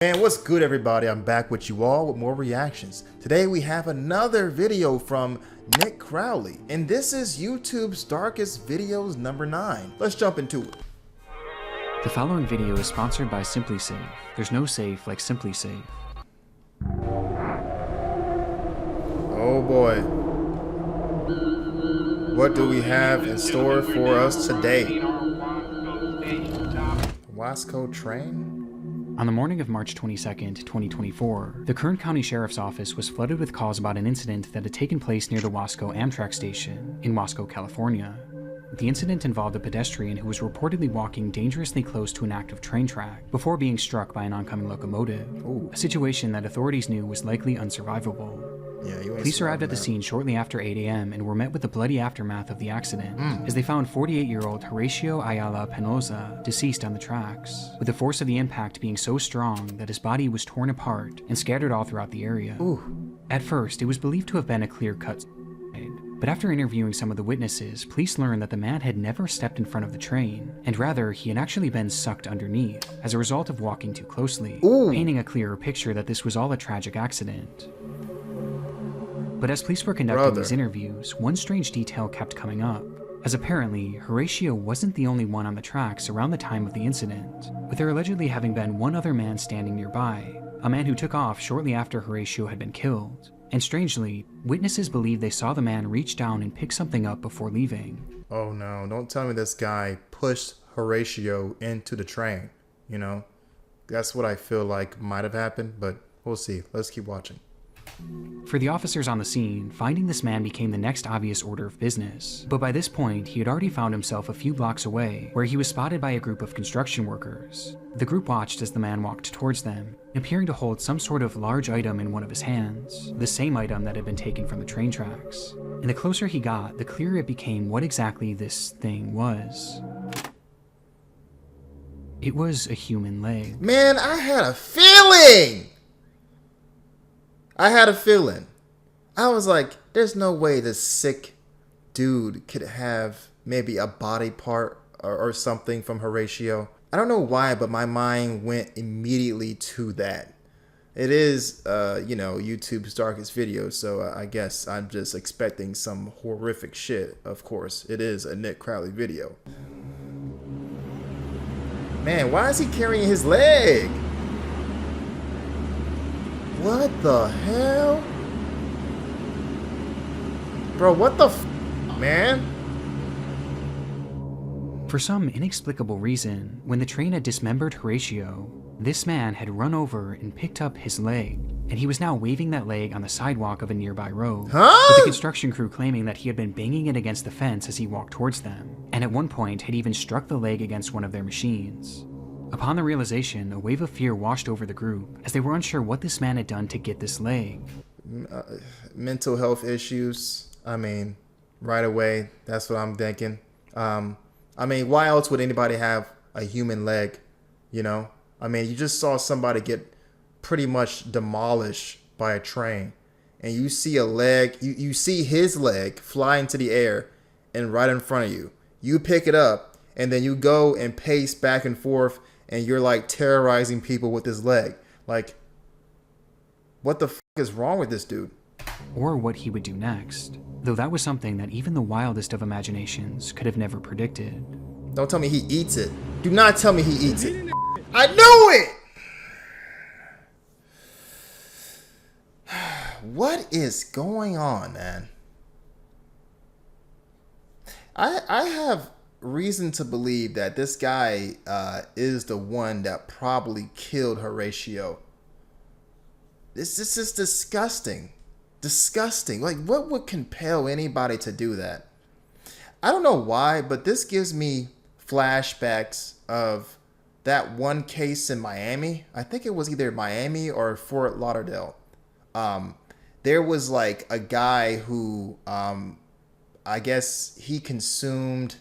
Man, what's good everybody? I'm back with you all with more reactions. Today we have another video from Nick Crowley, and this is YouTube's Darkest Videos number 9. Let's jump into it. The following video is sponsored by Simply Safe. There's no safe like Simply Safe. Oh boy. What do we have in store for us today? Wasco train? On the morning of March 22nd, 2024, the Kern County Sheriff's Office was flooded with calls about an incident that had taken place near the Wasco Amtrak station in Wasco, California. The incident involved a pedestrian who was reportedly walking dangerously close to an active train track before being struck by an oncoming locomotive, a situation that authorities knew was likely unsurvivable. Police arrived at the scene shortly after 8 a.m. and were met with the bloody aftermath of the accident, as they found 48-year-old Horacio Ayala Penoza deceased on the tracks, with the force of the impact being so strong that his body was torn apart and scattered all throughout the area. At first, it was believed to have been a clear-cut suicide, but after interviewing some of the witnesses, police learned that the man had never stepped in front of the train, and rather, he had actually been sucked underneath as a result of walking too closely, painting a clearer picture that this was all a tragic accident. But as police were conducting these interviews, one strange detail kept coming up, as apparently, Horacio wasn't the only one on the tracks around the time of the incident, with there allegedly having been one other man standing nearby, a man who took off shortly after Horacio had been killed. And strangely, witnesses believe they saw the man reach down and pick something up before leaving. Oh no, don't tell me this guy pushed Horacio into the train, you know? That's what I feel like might have happened, but we'll see. Let's keep watching. For the officers on the scene, finding this man became the next obvious order of business. But by this point, he had already found himself a few blocks away, where he was spotted by a group of construction workers. The group watched as the man walked towards them, appearing to hold some sort of large item in one of his hands, the same item that had been taken from the train tracks. And the closer he got, the clearer it became what exactly this thing was. It was a human leg. Man, I had a feeling! I was like, there's no way this sick dude could have maybe a body part or something from Horacio. I don't know why, but my mind went immediately to that. It is, you know, YouTube's Darkest Videos, so I guess I'm just expecting some horrific shit, of course. It is a Nick Crowley video. Man, why is he carrying his leg? What the hell? Bro, what the f, man? For some inexplicable reason, when the train had dismembered Horacio, this man had run over and picked up his leg, and he was now waving that leg on the sidewalk of a nearby road, with the construction crew claiming that he had been banging it against the fence as he walked towards them, and at one point had even struck the leg against one of their machines. Upon the realization, a wave of fear washed over the group, as they were unsure what this man had done to get this leg. Mental health issues. I mean, right away, that's what I'm thinking. I mean, why else would anybody have a human leg, you know? I mean, you just saw somebody get pretty much demolished by a train, and you see a leg, you see his leg fly into the air and right in front of you. You pick it up, and then you go and pace back and forth, and you're like terrorizing people with his leg. Like, what the f is wrong with this dude? Or what he would do next, though that was something that even the wildest of imaginations could have never predicted. Don't tell me he eats it. Do not tell me he eats it. I knew it! What is going on, man? I have reason to believe that this guy is the one that probably killed Horacio. This is disgusting. Disgusting. Like, what would compel anybody to do that? I don't know why, but this gives me flashbacks of that one case in Miami. I think it was either Miami or Fort Lauderdale. There was like a guy who I guess he consumed,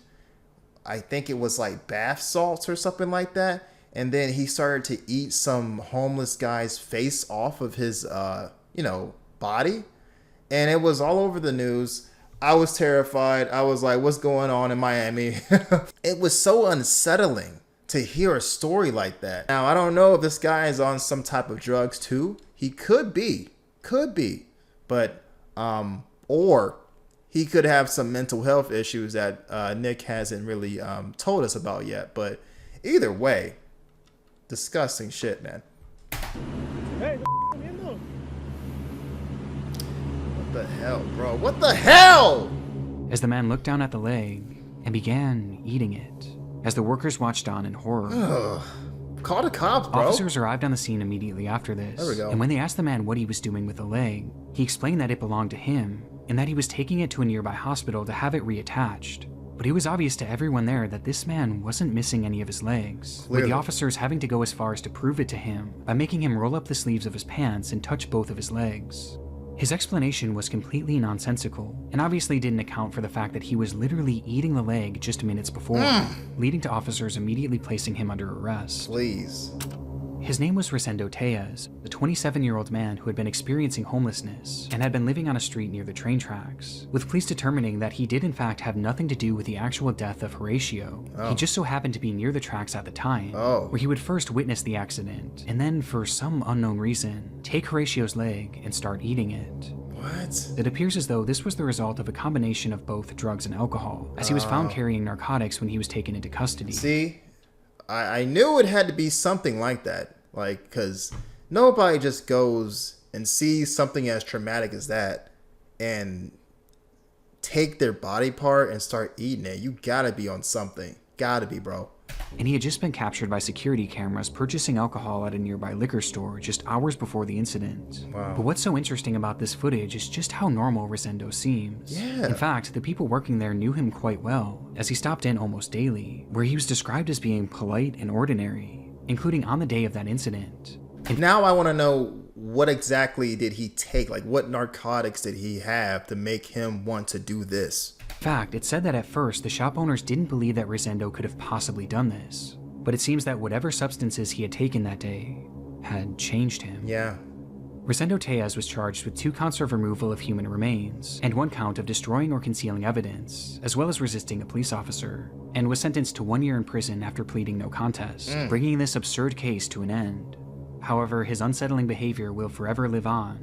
I think it was like bath salts or something like that. And then he started to eat some homeless guy's face off of his, you know, body. And it was all over the news. I was terrified. I was like, what's going on in Miami? It was so unsettling to hear a story like that. Now, I don't know if this guy is on some type of drugs too. He could be, but, or he could have some mental health issues that Nick hasn't really told us about yet. But either way, disgusting shit, man. Hey, what the hell, bro? What the hell? As the man looked down at the leg and began eating it, as the workers watched on in horror. Ugh. Call the cops, bro. Officers arrived on the scene immediately after this. There we go. And when they asked the man what he was doing with the leg, he explained that it belonged to him and that he was taking it to a nearby hospital to have it reattached. But it was obvious to everyone there that this man wasn't missing any of his legs, with the officers having to go as far as to prove it to him by making him roll up the sleeves of his pants and touch both of his legs. His explanation was completely nonsensical, and obviously didn't account for the fact that he was literally eating the leg just minutes before, leading to officers immediately placing him under arrest. Please. His name was Rosendo Tejas, the 27-year-old man who had been experiencing homelessness and had been living on a street near the train tracks, with police determining that he did in fact have nothing to do with the actual death of Horatio. He just so happened to be near the tracks at the time, where he would first witness the accident, and then, for some unknown reason, take Horatio's leg and start eating it. What? It appears as though this was the result of a combination of both drugs and alcohol, as he was found carrying narcotics when he was taken into custody. See? I knew it had to be something like that. Like, because nobody just goes and sees something as traumatic as that and take their body part and start eating it. You gotta be on something. Gotta be, bro. And he had just been captured by security cameras purchasing alcohol at a nearby liquor store just hours before the incident. Wow. But what's so interesting about this footage is just how normal Rosendo seems. Yeah. In fact, the people working there knew him quite well, as he stopped in almost daily, where he was described as being polite and ordinary, including on the day of that incident. Now I want to know, what exactly did he take? Like, what narcotics did he have to make him want to do this? In fact, it said that at first the shop owners didn't believe that Rosendo could have possibly done this, but it seems that whatever substances he had taken that day had changed him. Yeah. Rosendo Tejas was charged with 2 counts of removal of human remains and 1 count of destroying or concealing evidence, as well as resisting a police officer, and was sentenced to 1 year in prison after pleading no contest, bringing this absurd case to an end. However, his unsettling behavior will forever live on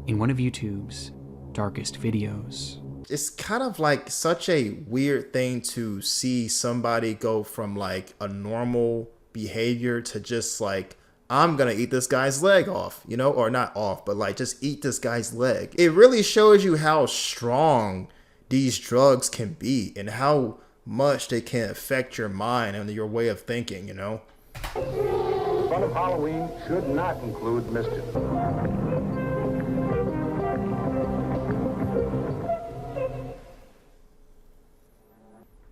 in one of YouTube's darkest videos. It's kind of like such a weird thing to see somebody go from like a normal behavior to just like, I'm gonna eat this guy's leg off, you know, or not off, but like just eat this guy's leg. It really shows you how strong these drugs can be and how much they can affect your mind and your way of thinking, you know? The fun of Halloween should not include mischief.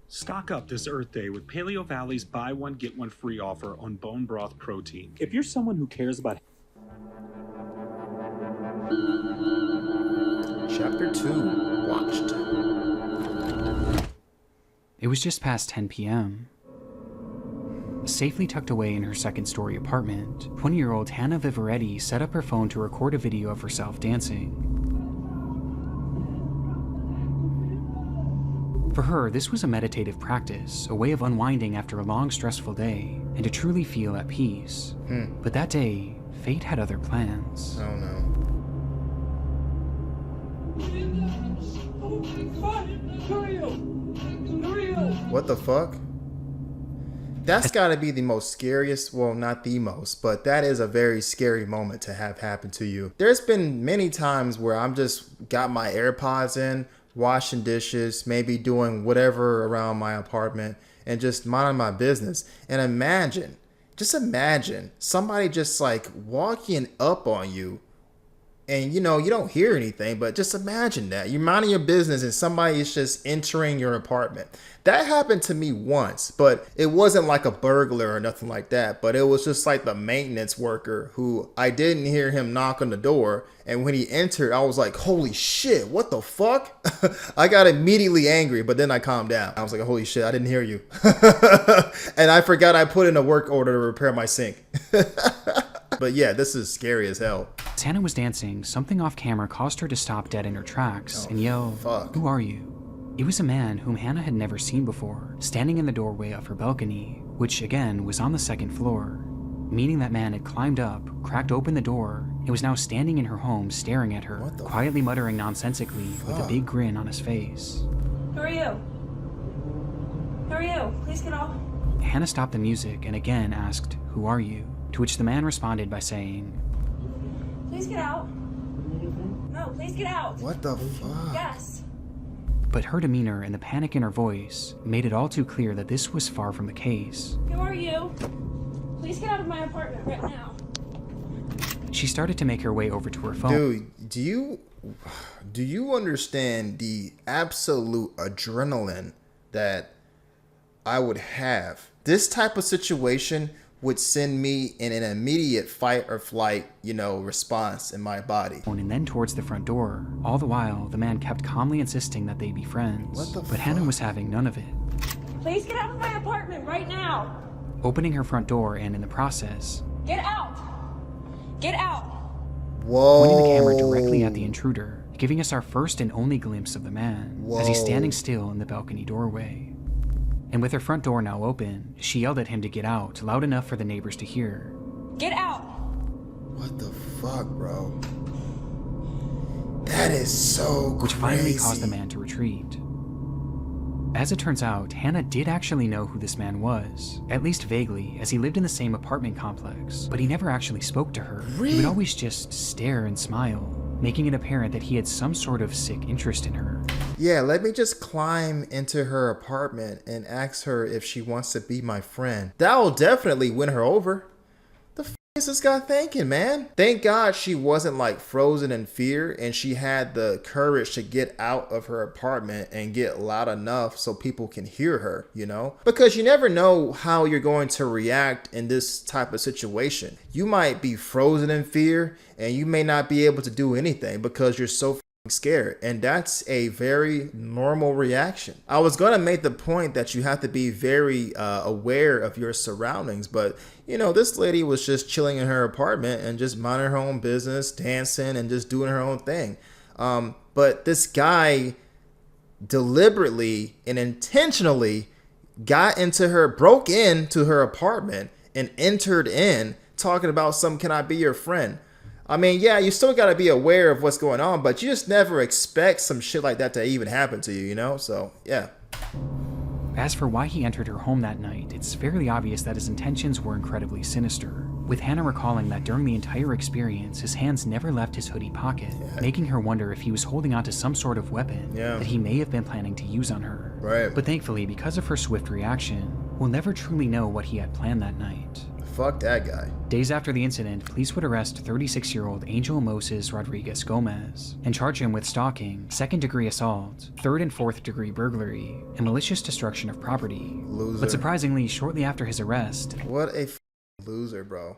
Stock up this Earth Day with Paleo Valley's buy one get one free offer on bone broth protein. If you're someone who cares about Chapter 2, Watched. It was just past 10 p.m. Safely tucked away in her second-story apartment, 20-year-old Hannah Vivaretti set up her phone to record a video of herself dancing. For her, this was a meditative practice, a way of unwinding after a long, stressful day, and to truly feel at peace. But that day, fate had other plans. Oh no. What the fuck? That's got to be the most scariest, well, not the most, but that is a very scary moment to have happen to you. There's been many times where I'm just got my AirPods in, washing dishes, maybe doing whatever around my apartment and just minding my business. And just imagine somebody just like walking up on you and you know, you don't hear anything, but just imagine that you're minding your business and somebody is just entering your apartment. That happened to me once, but it wasn't like a burglar or nothing like that. But it was just like the maintenance worker who I didn't hear him knock on the door. And when he entered, I was like, holy shit, what the fuck? I got immediately angry, but then I calmed down. I was like, holy shit, I didn't hear you. And I forgot I put in a work order to repair my sink. But yeah, this is scary as hell. As Hannah was dancing, something off camera caused her to stop dead in her tracks and yell, fuck. "Who are you?" It was a man whom Hannah had never seen before, standing in the doorway of her balcony, which again was on the second floor, meaning that man had climbed up, cracked open the door, and was now standing in her home staring at her, quietly muttering nonsensically with a big grin on his face. Who are you? Who are you? Please get off. Hannah stopped the music and again asked, "Who are you?" To which the man responded by saying, Please get out. No, please get out. What the fuck? Yes. But her demeanor and the panic in her voice made it all too clear that this was far from the case. Who are you? Please get out of my apartment right now. She started to make her way over to her phone. Dude, do you understand the absolute adrenaline that I would have? This type of situation would send me in an immediate fight or flight, response in my body. And then towards the front door. All the while, the man kept calmly insisting that they be friends. But Hannah was having none of it. Please get out of my apartment right now. Opening her front door and in the process, Get out. Get out. Whoa. pointing the camera directly at the intruder, giving us our first and only glimpse of the man as he's standing still in the balcony doorway. And with her front door now open, she yelled at him to get out, loud enough for the neighbors to hear. Get out. What the fuck, bro? That is so crazy. Which finally caused the man to retreat. As it turns out, Hannah did actually know who this man was, at least vaguely, as he lived in the same apartment complex, but he never actually spoke to her. Really? He would always just stare and smile, making it apparent that he had some sort of sick interest in her. Yeah, let me just climb into her apartment and ask her if she wants to be my friend. That will definitely win her over. The f is this guy thinking, man? Thank God she wasn't like frozen in fear and she had the courage to get out of her apartment and get loud enough so people can hear her, Because you never know how you're going to react in this type of situation. You might be frozen in fear and you may not be able to do anything because you're so scared, and that's a very normal reaction. I was gonna make the point that you have to be very aware of your surroundings, but this lady was just chilling in her apartment and just minding her own business, dancing and just doing her own thing. But this guy deliberately and intentionally broke into her apartment and entered in talking about can I be your friend? I mean, yeah, you still got to be aware of what's going on, but you just never expect some shit like that to even happen to you, So, yeah. As for why he entered her home that night, it's fairly obvious that his intentions were incredibly sinister, with Hannah recalling that during the entire experience, his hands never left his hoodie pocket, making her wonder if he was holding onto some sort of weapon that he may have been planning to use on her. Right. But thankfully, because of her swift reaction, we'll never truly know what he had planned that night. Fuck that guy. Days after the incident, police would arrest 36-year-old Angel Moses Rodriguez Gomez and charge him with stalking, second-degree assault, third and fourth-degree burglary, and malicious destruction of property. Loser. But surprisingly, shortly after his arrest, What a loser, bro.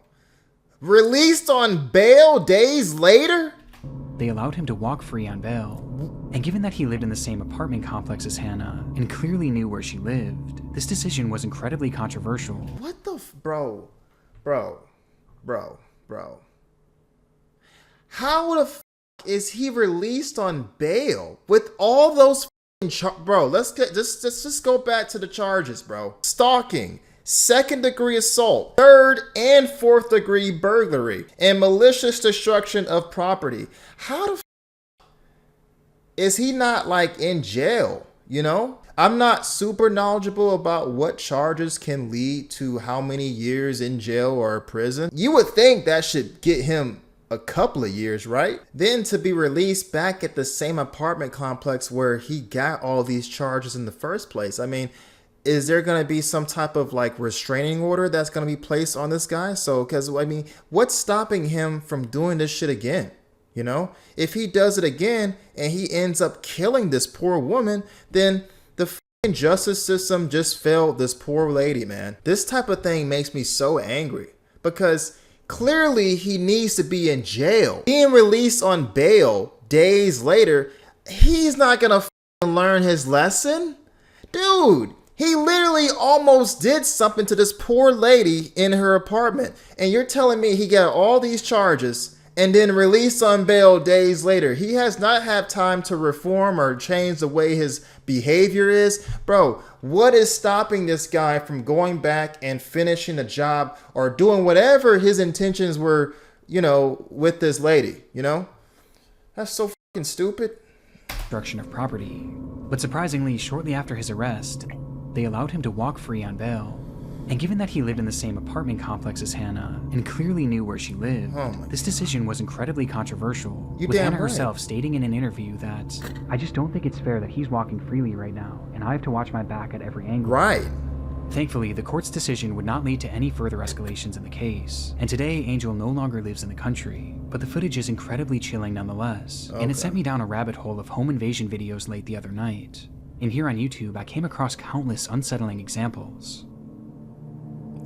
Released on bail days later? they allowed him to walk free on bail. And given that he lived in the same apartment complex as Hannah and clearly knew where she lived, this decision was incredibly controversial. What the bro. How the f is he released on bail with all those bro? Let's just go back to the charges, bro. Stalking, second-degree assault, third and fourth-degree burglary, and malicious destruction of property. How the f is he not like in jail? I'm not super knowledgeable about what charges can lead to how many years in jail or prison. You would think that should get him a couple of years, right? Then to be released back at the same apartment complex where he got all these charges in the first place. I mean, is there going to be some type of like restraining order that's going to be placed on this guy? Because what's stopping him from doing this shit again? If he does it again and he ends up killing this poor woman, then the fucking justice system just failed this poor lady, man. This type of thing makes me so angry because clearly he needs to be in jail. Being released on bail days later, he's not gonna learn his lesson. Dude, he literally almost did something to this poor lady in her apartment. And you're telling me he got all these charges and then released on bail days later. He has not had time to reform or change the way his behavior is. Bro, what is stopping this guy from going back and finishing the job or doing whatever his intentions were, you know, with this lady, you know? That's so fucking stupid. Destruction of property. But surprisingly, shortly after his arrest, they allowed him to walk free on bail. And given that he lived in the same apartment complex as Hannah and clearly knew where she lived, this decision was incredibly controversial, with Hannah herself stating in an interview that, "I just don't think it's fair that he's walking freely right now, and I have to watch my back at every angle." Right. Thankfully, the court's decision would not lead to any further escalations in the case, and today Angel no longer lives in the country, but the footage is incredibly chilling nonetheless, and it sent me down a rabbit hole of home invasion videos late the other night. And here on YouTube, I came across countless unsettling examples.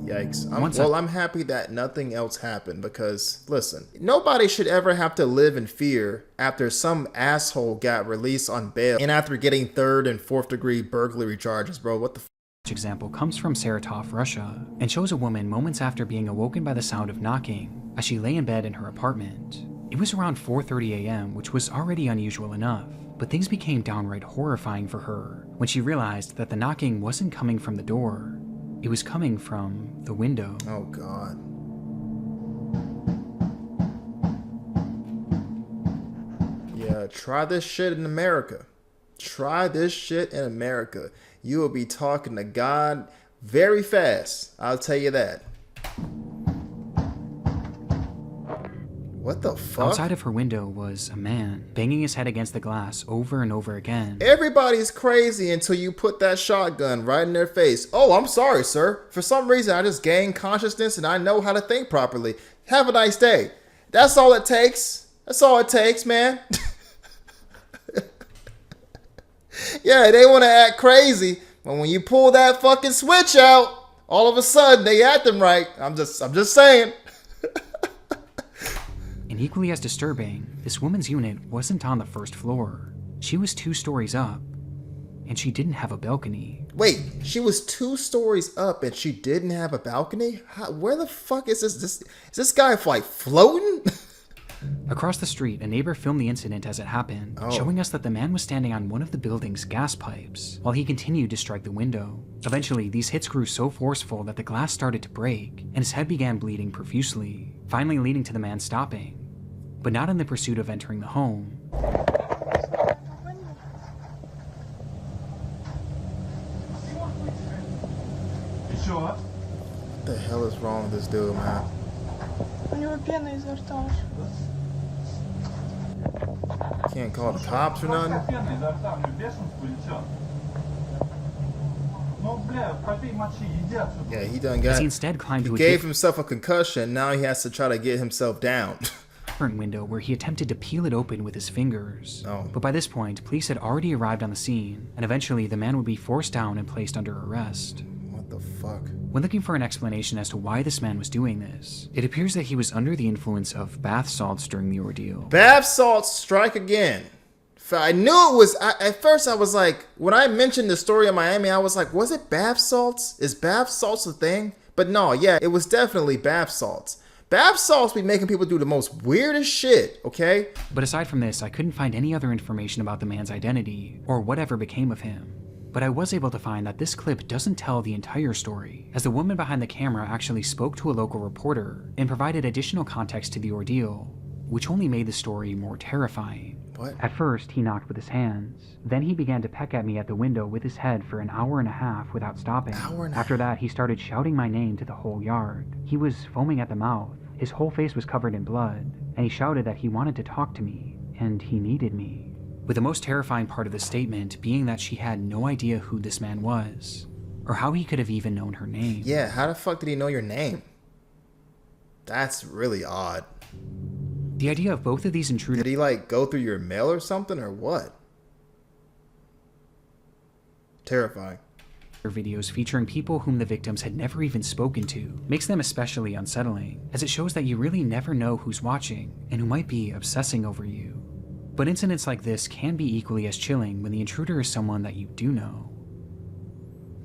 Yikes. I'm happy that nothing else happened because, listen, nobody should ever have to live in fear after some asshole got released on bail and after getting 3rd and 4th degree burglary charges, bro. What the f? Example comes from Saratov, Russia, and shows a woman moments after being awoken by the sound of knocking as she lay in bed in her apartment. It was around 4:30 a.m., which was already unusual enough, but things became downright horrifying for her when she realized that the knocking wasn't coming from the door. It was coming from the window. Oh, God. Yeah, try this shit in America. Try this shit in America. You will be talking to God very fast. I'll tell you that. What the fuck? Outside of her window was a man, banging his head against the glass over and over again. Everybody's crazy until you put that shotgun right in their face. Oh, I'm sorry, sir. For some reason, I just gained consciousness and I know how to think properly. Have a nice day. That's all it takes. That's all it takes, man. Yeah, they want to act crazy, but when you pull that fucking switch out, all of a sudden they acting right. I'm just saying. And equally as disturbing, this woman's unit wasn't on the first floor. She was 2 stories up, and she didn't have a balcony. Wait, she was 2 stories up and she didn't have a balcony? Where the fuck is this? Is this guy like floating? Across the street, a neighbor filmed the incident as it happened, showing us that the man was standing on one of the building's gas pipes while he continued to strike the window. Eventually, these hits grew so forceful that the glass started to break, and his head began bleeding profusely, finally leading to the man stopping, but not in the pursuit of entering the home. What the hell is wrong with this dude, man? У него пена изо рта. Can't call the cops or nothing? Yeah, he done got. He instead climbed to He a gave himself a concussion. Now he has to try to get himself down. different window where he attempted to peel it open with his fingers. Oh. But by this point, police had already arrived on the scene, and eventually the man would be forced down and placed under arrest. What the fuck? When looking for an explanation as to why this man was doing this, it appears that he was under the influence of bath salts during the ordeal. Bath salts strike again. I knew it was. At first, I was like, when I mentioned the story of Miami, I was like, was it bath salts? Is bath salts a thing? But no, yeah, it was definitely bath salts. Bath salts be making people do the most weirdest shit, okay? But aside from this, I couldn't find any other information about the man's identity, or whatever became of him. But I was able to find that this clip doesn't tell the entire story, as the woman behind the camera actually spoke to a local reporter and provided additional context to the ordeal, which only made the story more terrifying. What? At first, he knocked with his hands. Then he began to peck at me at the window with his head for an hour and a half without stopping. After that, he started shouting my name to the whole yard. He was foaming at the mouth. His whole face was covered in blood, and he shouted that he wanted to talk to me, and he needed me. With the most terrifying part of the statement being that she had no idea who this man was, or how he could have even known her name. Yeah, how the fuck did he know your name? That's really odd. The idea of both of these intruders... Did he like go through your mail or something, or what? Terrifying. Videos featuring people whom the victims had never even spoken to makes them especially unsettling, as it shows that you really never know who's watching and who might be obsessing over you. But incidents like this can be equally as chilling when the intruder is someone that you do know.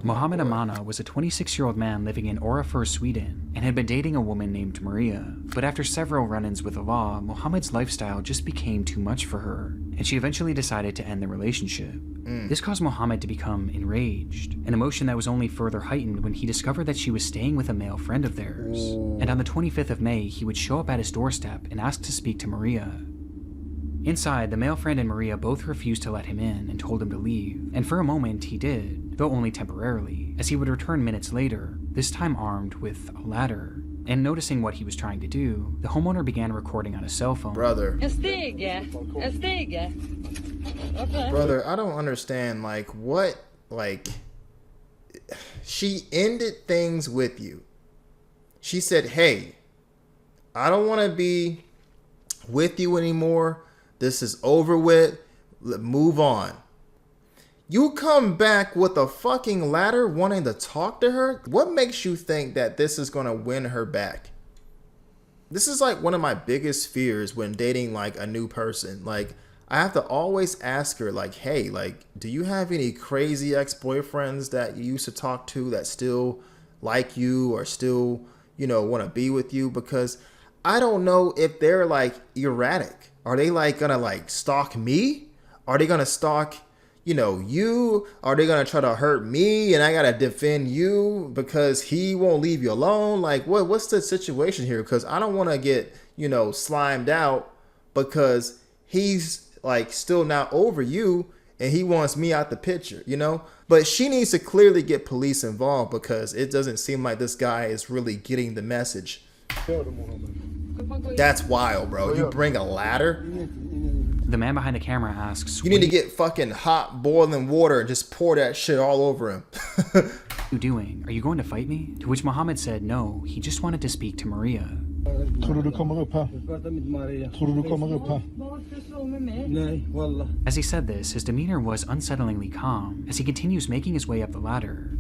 Mohammed Amana was a 26-year-old man living in Orrefors, Sweden, and had been dating a woman named Maria. But after several run-ins with the law, Mohammed's lifestyle just became too much for her, and she eventually decided to end the relationship. This caused Mohammed to become enraged, an emotion that was only further heightened when he discovered that she was staying with a male friend of theirs. And on the 25th of May, he would show up at his doorstep and ask to speak to Maria. Inside, the male friend and Maria both refused to let him in and told him to leave, and for a moment he did, though only temporarily, as he would return minutes later, this time armed with a ladder. And noticing what he was trying to do, the homeowner began recording on his cell phone. Brother, En stege. Okay. brother, I don't understand, she ended things with you. She said, hey, I don't want to be with you anymore. This is over with. Move on. You come back with a fucking ladder wanting to talk to her? What makes you think that this is going to win her back? This is like one of my biggest fears when dating like a new person. Like, I have to always ask her, like, hey, like, do you have any crazy ex-boyfriends that you used to talk to that still like you or still, want to be with you? Because I don't know if they're like erratic. Are they like gonna like stalk me? Are they gonna stalk, you? Are they gonna try to hurt me and I gotta defend you because he won't leave you alone? Like, what's the situation here? Because I don't want to get, slimed out because he's like still not over you and he wants me out the picture, But she needs to clearly get police involved because it doesn't seem like this guy is really getting the message. That's wild, bro. You bring a ladder? The man behind the camera asks, You need to get fucking hot boiling water and just pour that shit all over him. "What are you doing? Are you going to fight me?" To which Mohammed said no, he just wanted to speak to Maria. Tror du kommer upp här? Tror du kommer upp här? Varför slå med mig? As he said this, his demeanor was unsettlingly calm as he continues making his way up the ladder.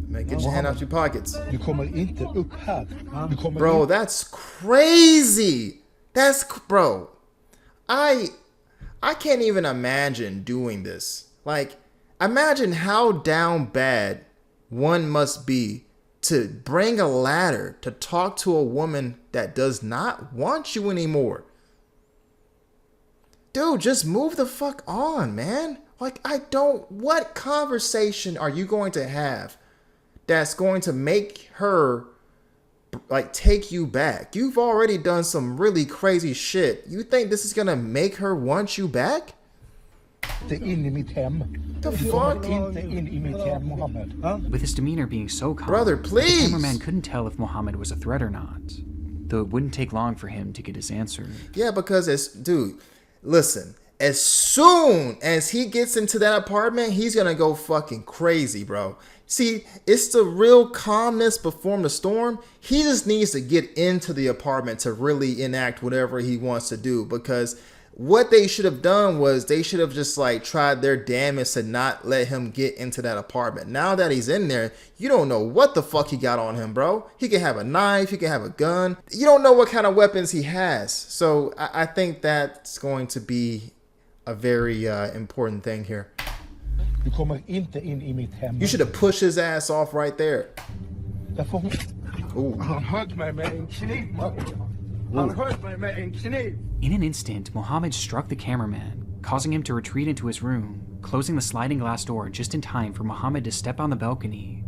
Man, get your hand out your pockets. Du kommer inte upp här. Du kommer Bro, that's crazy. Bro. I can't even imagine doing this. Like, imagine how down bad one must be to bring a ladder to talk to a woman that does not want you anymore. Dude, just move the fuck on, man. Like, what conversation are you going to have that's going to make her like take you back? You've already done some really crazy shit. You think this is gonna make her want you back? inte in i mitt hem. The Du fuck? kommer inte in i mitt hem, Mohammed. With his demeanor being so calm, Brother, the please! cameraman couldn't tell if Mohammed was a threat or not, though it wouldn't take long for him to get his answer. Yeah, because listen, as soon as he gets into that apartment, he's gonna go fucking crazy, bro. See, it's the real calmness before the storm. He just needs to get into the apartment to really enact whatever he wants to do, because what they should have done was they should have just like tried their damnedest to not let him get into that apartment. Now that he's in there, you don't know what the fuck he got on him, bro. He could have a knife, he could have a gun. You don't know what kind of weapons he has. So I think that's going to be a very important thing here. Du kommer inte in i mitt hem. You should have pushed his ass off right there. Därför Ooh. han högg mig med en kniv. Han högg mig med en kniv. In an instant, Mohammed struck the cameraman, causing him to retreat into his room, closing the sliding glass door just in time for Mohammed to step on the balcony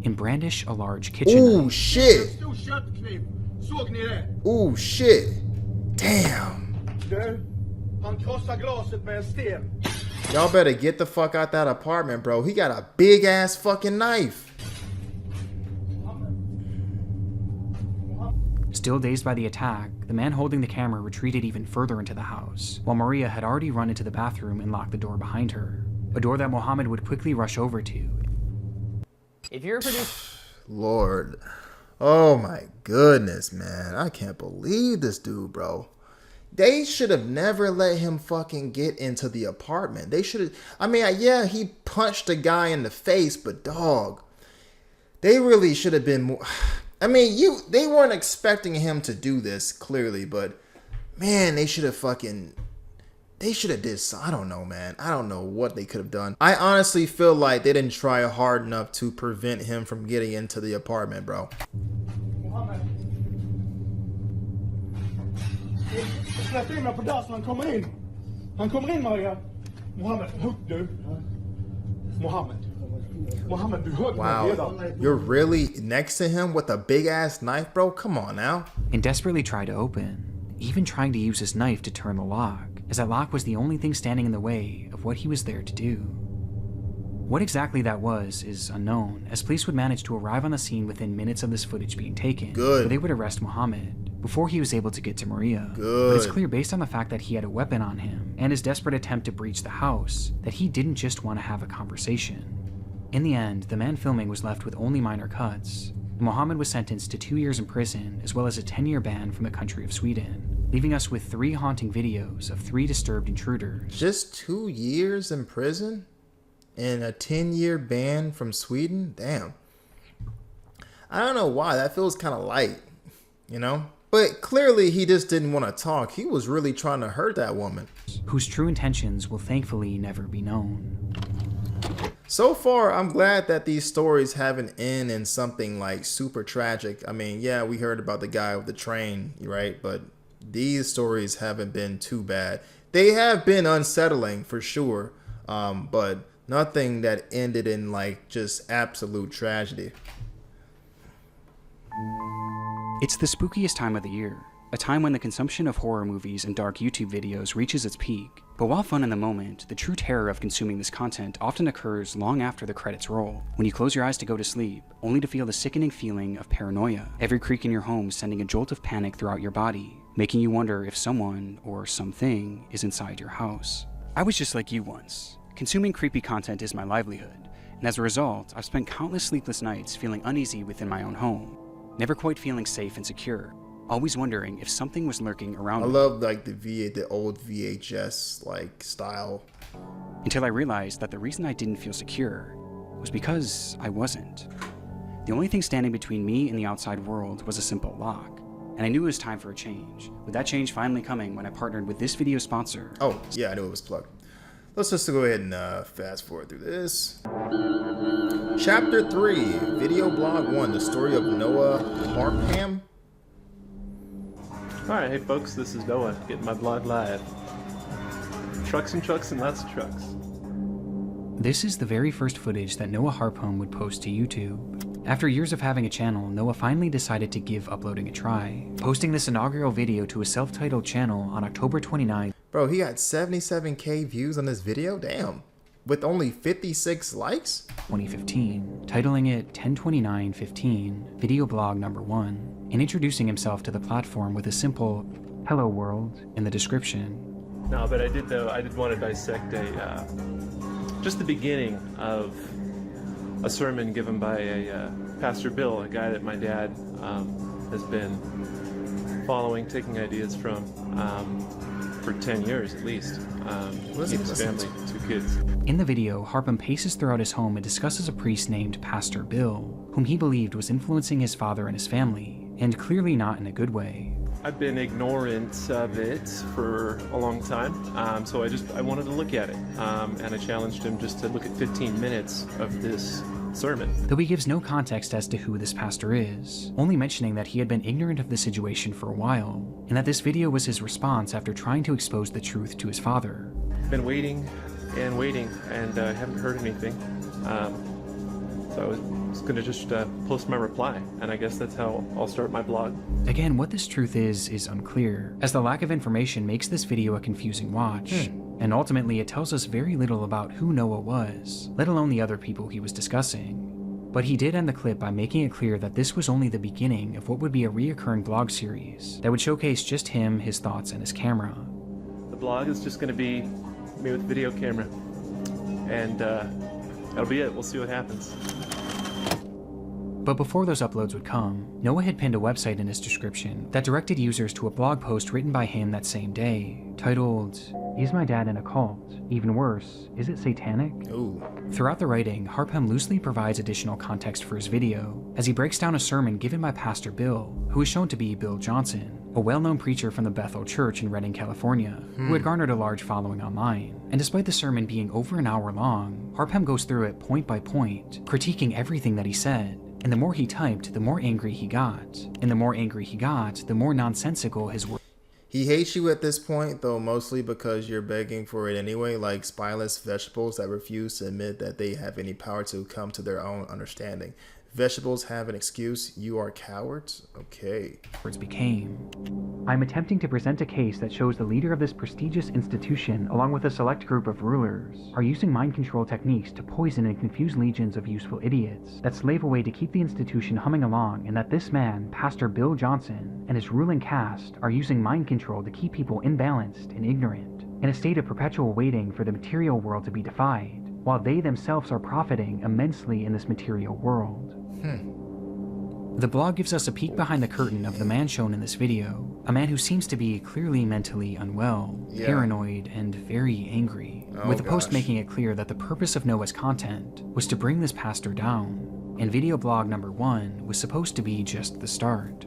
and brandish a large kitchen Ooh, knife. shit. Stor köttkniv. Såg ni det? Ooh, shit. Damn. Du, han krossar glaset med en sten. Y'all better get the fuck out that apartment, bro. He got a big ass fucking knife. Still dazed by the attack, the man holding the camera retreated even further into the house, while Maria had already run into the bathroom and locked the door behind her, a door that Mohammed would quickly rush over to. If you're a producer, Lord. Oh my goodness, man. I can't believe this dude, bro. They should have never let him fucking get into the apartment. They should have. I mean, yeah, he punched a guy in the face, but dog, they really should have been more. I mean, they weren't expecting him to do this, clearly, but man, they should have fucking They should have did so. I don't know, man. I don't know what they could have done. I honestly feel like they didn't try hard enough to prevent him from getting into the apartment, bro. Mohammed. Släpp in mig på dörren så han kommer in. Han kommer in, Maria. Mohammed, hugg du. Mohammed. Mohammed, du högg mig redan. Wow, you're really next to him with a big ass knife, bro? Come on now. And desperately tried to open, even trying to use his knife to turn the lock, as that lock was the only thing standing in the way of what he was there to do. What exactly that was is unknown, as police would manage to arrive on the scene within minutes of this footage being taken. Good. Where they would arrest Mohammed before he was able to get to Maria. Good. But it's clear based on the fact that he had a weapon on him and his desperate attempt to breach the house that he didn't just want to have a conversation. In the end, the man filming was left with only minor cuts. Mohammed was sentenced to 2 years in prison as well as a 10-year ban from the country of Sweden, leaving us with 3 haunting videos of 3 disturbed intruders. Just 2 years in prison and a 10-year ban from Sweden? Damn. I don't know why. That feels kind of light, you know? But clearly he just didn't want to talk. He was really trying to hurt that woman. Whose true intentions will thankfully never be known. So far, I'm glad that these stories haven't ended in something like super tragic. I mean, yeah, we heard about the guy with the train, right? But these stories haven't been too bad. They have been unsettling for sure, but nothing that ended in like just absolute tragedy. It's the spookiest time of the year, a time when the consumption of horror movies and dark YouTube videos reaches its peak. But while fun in the moment, the true terror of consuming this content often occurs long after the credits roll, when you close your eyes to go to sleep, only to feel the sickening feeling of paranoia, every creak in your home sending a jolt of panic throughout your body, making you wonder if someone or something is inside your house. I was just like you once. Consuming creepy content is my livelihood, and as a result, I've spent countless sleepless nights feeling uneasy within my own home, never quite feeling safe and secure, always wondering if something was lurking around me. I love like the old VHS like style. Until I realized that the reason I didn't feel secure was because I wasn't. The only thing standing between me and the outside world was a simple lock, and I knew it was time for a change, with that change finally coming when I partnered with this video sponsor. Oh, yeah, I knew it was plugged. Let's just go ahead and fast forward through this. Chapter 3, Video Blog 1, the story of Noah Harpham. Alright, hey folks, this is Noah, getting my blog live. Trucks and trucks and lots of trucks. This is the very first footage that Noah Harpham would post to YouTube. After years of having a channel, Noah finally decided to give uploading a try, posting this inaugural video to his self-titled channel on October 29th. Bro, he got 77K views on this video? Damn. With only 56 likes? 2015, titling it 10/29/15, video blog number 1, and introducing himself to the platform with a simple "Hello world" in the description. No, but I did want to dissect just the beginning of a sermon given by a Pastor Bill, a guy that my dad has been following, taking ideas from for 10 years at least. He and his family, 2 kids. In the video, Harpham paces throughout his home and discusses a priest named Pastor Bill, whom he believed was influencing his father and his family, and clearly not in a good way. I've been ignorant of it for a long time, so I wanted to look at it, and I challenged him just to look at 15 minutes of this sermon. Though he gives no context as to who this pastor is, only mentioning that he had been ignorant of the situation for a while, and that this video was his response after trying to expose the truth to his father. I've been waiting and waiting, and I haven't heard anything, so I was going to just post my reply, and I guess that's how I'll start my blog. Again, what this truth is unclear, as the lack of information makes this video a confusing watch. And ultimately it tells us very little about who Noah was, let alone the other people he was discussing. But he did end the clip by making it clear that this was only the beginning of what would be a reoccurring blog series that would showcase just him, his thoughts, and his camera. The blog is just going to be me with video camera, and that'll be it. We'll see what happens. But before those uploads would come, Noah had pinned a website in his description that directed users to a blog post written by him that same day, titled, "Is my dad in a cult? Even worse, is it satanic?" Ooh. Throughout the writing, Harpham loosely provides additional context for his video, as he breaks down a sermon given by Pastor Bill, who is shown to be Bill Johnson, a well-known preacher from the Bethel Church in Redding, California, who had garnered a large following online. And despite the sermon being over an hour long, Harpham goes through it point by point, critiquing everything that he said. And the more he typed, the more angry he got. And the more angry he got, the more nonsensical his words. He hates you at this point, though, mostly because you're begging for it anyway, like spineless vegetables that refuse to admit that they have any power to come to their own understanding. Vegetables have an excuse. You are cowards? Okay. Became. I'm attempting to present a case that shows the leader of this prestigious institution, along with a select group of rulers, are using mind control techniques to poison and confuse legions of useful idiots that slave away to keep the institution humming along, and that this man, Pastor Bill Johnson, and his ruling caste are using mind control to keep people imbalanced and ignorant, in a state of perpetual waiting for the material world to be defied, while they themselves are profiting immensely in this material world. The blog gives us a peek behind the curtain of the man shown in this video, a man who seems to be clearly mentally unwell, paranoid, and very angry, with the post making it clear that the purpose of Noah's content was to bring this pastor down, and video blog number 1 was supposed to be just the start.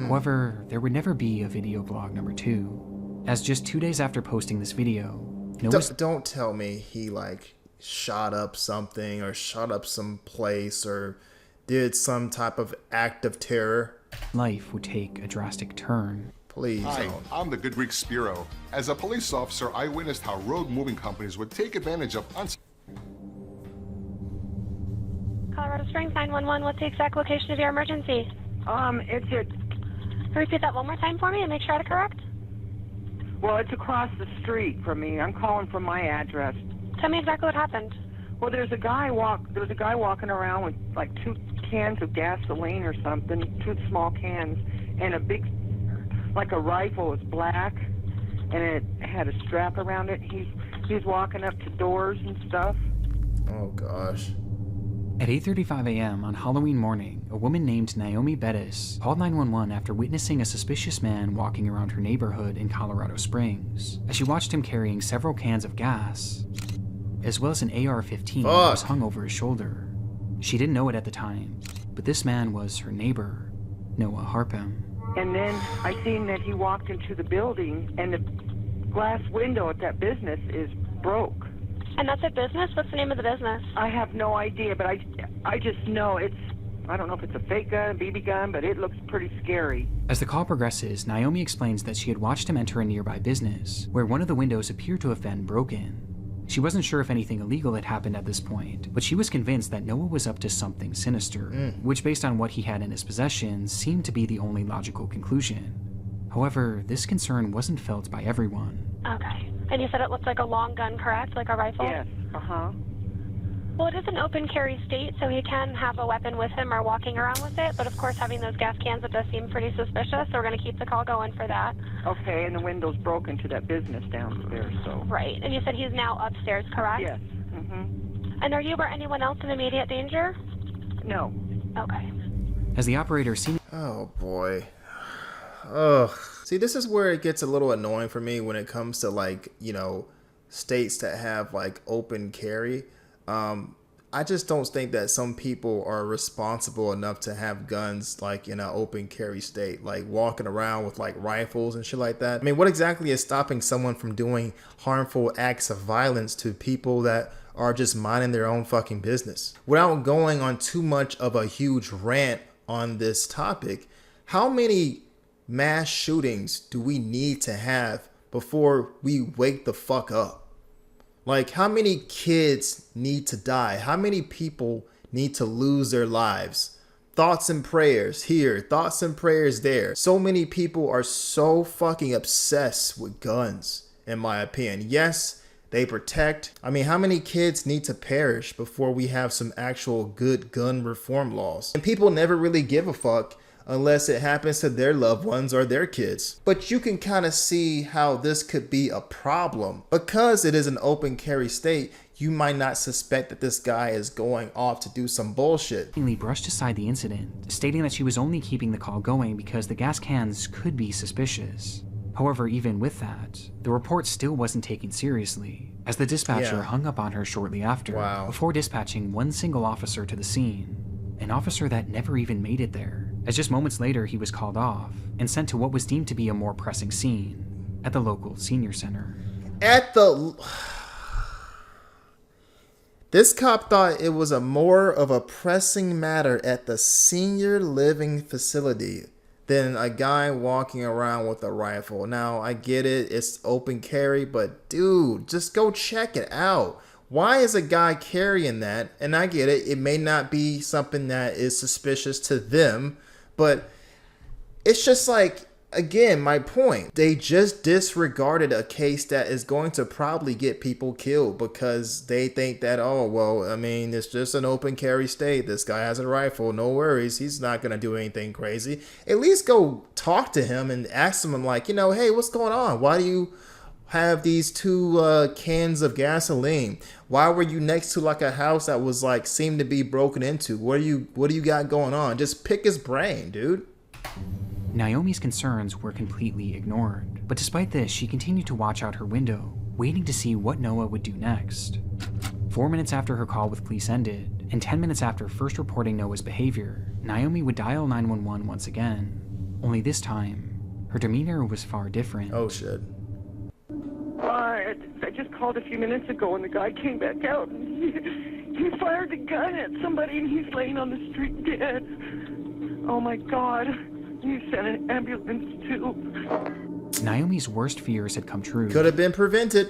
However, there would never be a video blog number 2, as just 2 days after posting this video, Noah's... Don't tell me he, like, shot up something, or shot up some place, or did some type of act of terror. Life would take a drastic turn. Please Hi, don't. I'm the good Greek Spiro. As a police officer, I witnessed how road moving companies would take advantage of Colorado Springs 911, what's the exact location of your emergency? It's at, Repeat that one more time for me and make sure I had it correct. well, it's across the street from me. I'm calling from my address. Tell me exactly what happened. Well, there's a guy walking around with like 2 cans of gasoline or something, 2 small cans, and a big, like a rifle. It's black, and it had a strap around it. He's walking up to doors and stuff. Oh gosh. At 8:35 a.m. on Halloween morning, a woman named Naomi Bettis called 911 after witnessing a suspicious man walking around her neighborhood in Colorado Springs, as she watched him carrying several cans of gas, as well as an AR-15 that was hung over his shoulder. She didn't know it at the time, but this man was her neighbor, Noah Harpham. And then I seen that he walked into the building, and the glass window at that business is broke. And that's a business? What's the name of the business? I have no idea, but I just know I don't know if it's a fake gun, a BB gun, but it looks pretty scary. As the call progresses, Naomi explains that she had watched him enter a nearby business, where one of the windows appeared to have been broken. She wasn't sure if anything illegal had happened at this point, but she was convinced that Noah was up to something sinister, which based on what he had in his possession seemed to be the only logical conclusion. However, this concern wasn't felt by everyone. Okay. And you said it looked like a long gun, correct? Like a rifle? Yes, Well, it is an open carry state, so he can have a weapon with him or walking around with it, but of course having those gas cans, it does seem pretty suspicious, so we're going to keep the call going for that. Okay, and the window's broken to that business downstairs, so... Right, and you said he's now upstairs, correct? Yes, And are you or anyone else in immediate danger? No. Okay. As the operator Oh boy. Ugh. See, this is where it gets a little annoying for me when it comes to, like, you know, states that have like open carry. I just don't think that some people are responsible enough to have guns like in an open carry state, like walking around with like rifles and shit like that. I mean, what exactly is stopping someone from doing harmful acts of violence to people that are just minding their own fucking business? Without going on too much of a huge rant on this topic, how many mass shootings do we need to have before we wake the fuck up? Like, how many kids need to die? How many people need to lose their lives? Thoughts and prayers here, thoughts and prayers there. So many people are so fucking obsessed with guns, in my opinion. Yes, they protect. I mean, how many kids need to perish before we have some actual good gun reform laws? And people never really give a fuck unless it happens to their loved ones or their kids. But you can kind of see how this could be a problem. Because it is an open carry state, you might not suspect that this guy is going off to do some bullshit. Brushed aside the incident, stating that she was only keeping the call going because the gas cans could be suspicious. However, even with that, the report still wasn't taken seriously, as the dispatcher hung up on her shortly after, before dispatching one single officer to the scene, an officer that never even made it there. as just moments later he was called off and sent to what was deemed to be a more pressing scene at the local senior center. This cop thought it was a more of a pressing matter at the senior living facility than a guy walking around with a rifle. Now, I get it, it's open carry, but dude, just go check it out. Why is a guy carrying that? And I get it, it may not be something that is suspicious to them, but it's just like, again, my point. They just disregarded a case that is going to probably get people killed because they think that, oh, well, I mean, it's just an open carry state. This guy has a rifle. No worries. He's not going to do anything crazy. At least go talk to him and ask him, like, you know, hey, what's going on? Why do you have these 2 cans of gasoline? Why were you next to like a house that was like seemed to be broken into? What do you got going on? Just pick his brain, dude. Naomi's concerns were completely ignored, but despite this, she continued to watch out her window, waiting to see what Noah would do next. 4 minutes after her call with police ended, and 10 minutes after first reporting Noah's behavior, Naomi would dial 911 once again. Only this time, her demeanor was far different. Oh shit. I just called a few minutes ago and the guy came back out and he fired a gun at somebody and he's laying on the street dead. Oh my God. You sent an ambulance too. Naomi's worst fears had come true. Could have been prevented.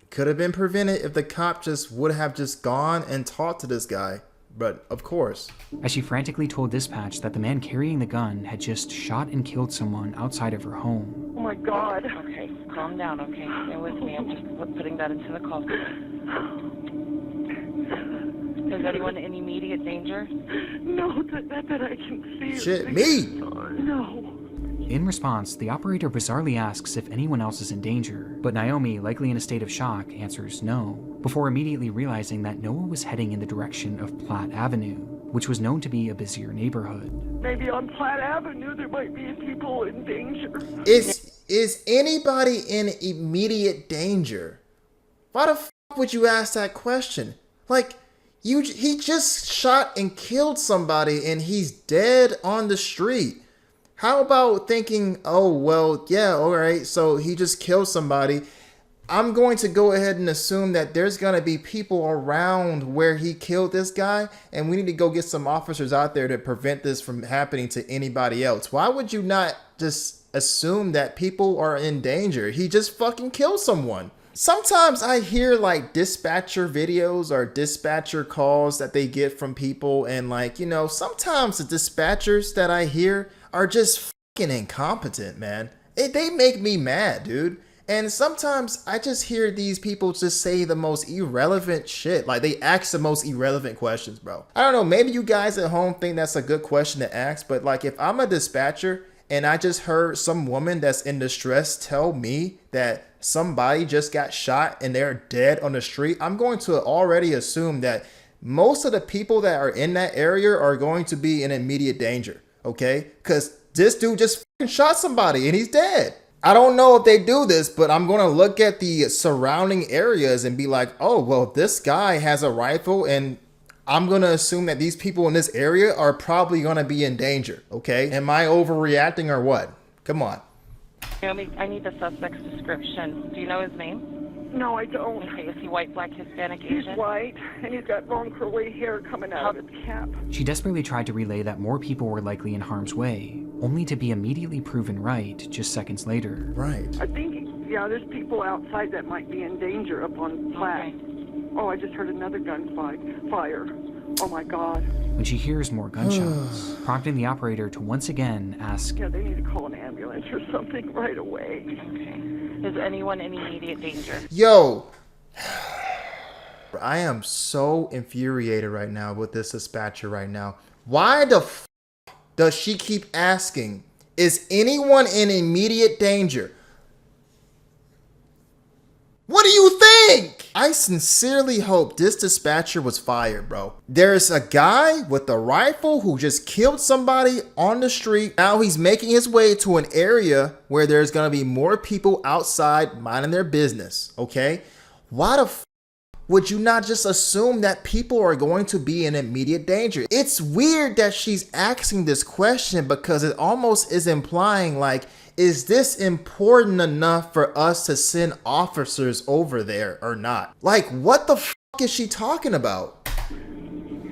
Could have been prevented if the cop just would have just gone and talked to this guy. But of course. As she frantically told dispatch that the man carrying the gun had just shot and killed someone outside of her home. Oh my God. Okay, calm down, okay? Stay with me. I'm just putting that into the call. Is anyone in immediate danger? No, not that I can see. Shit, me! No. In response, the operator bizarrely asks if anyone else is in danger, but Naomi, likely in a state of shock, answers no, before immediately realizing that Noah was heading in the direction of Platt Avenue, which was known to be a busier neighborhood. Maybe on Platt Avenue there might be people in danger. Is anybody in immediate danger? Why the f would you ask that question? Like, he just shot and killed somebody and he's dead on the street. How about thinking, oh, well, yeah, all right, so he just killed somebody. I'm going to go ahead and assume that there's going to be people around where he killed this guy, and we need to go get some officers out there to prevent this from happening to anybody else. Why would you not just assume that people are in danger? He just fucking killed someone. Sometimes I hear like dispatcher videos or dispatcher calls that they get from people, and like, you know, sometimes the dispatchers that I hear are just fucking incompetent, man. They make me mad, dude. And sometimes I just hear these people just say the most irrelevant shit. Like, they ask the most irrelevant questions, bro. I don't know, maybe you guys at home think that's a good question to ask, but like, if I'm a dispatcher and I just heard some woman that's in distress tell me that somebody just got shot and they're dead on the street, I'm going to already assume that most of the people that are in that area are going to be in immediate danger, okay? Because this dude just fucking shot somebody and he's dead. I don't know if they do this, but I'm going to look at the surrounding areas and be like, oh, well, this guy has a rifle, and I'm going to assume that these people in this area are probably going to be in danger, okay? Am I overreacting or what? Come on. Naomi, I need the suspect's description. Do you know his name? No, I don't. Okay, is he white, black, Hispanic, He's Asian? white, and he's got long curly hair coming out of his cap. She desperately tried to relay that more people were likely in harm's way, only to be immediately proven right just seconds later. Right. I think, yeah, there's people outside that might be in danger up on Platt. Okay. Oh, I just heard another gun fire. Oh my God. When she hears more gunshots, prompting the operator to once again ask, Yeah, they need to call an ambulance or something right away. Okay. Is anyone in immediate danger? Yo, I am so infuriated right now with this dispatcher right now. Why the f does she keep asking, is anyone in immediate danger? What do you think? I sincerely hope this dispatcher was fired, bro. There's a guy with a rifle who just killed somebody on the street. Now he's making his way to an area where there's gonna be more people outside minding their business, okay? Why the f would you not just assume that people are going to be in immediate danger? It's weird that she's asking this question because it almost is implying like, is this important enough for us to send officers over there or not? Like, what the fuck is she talking about?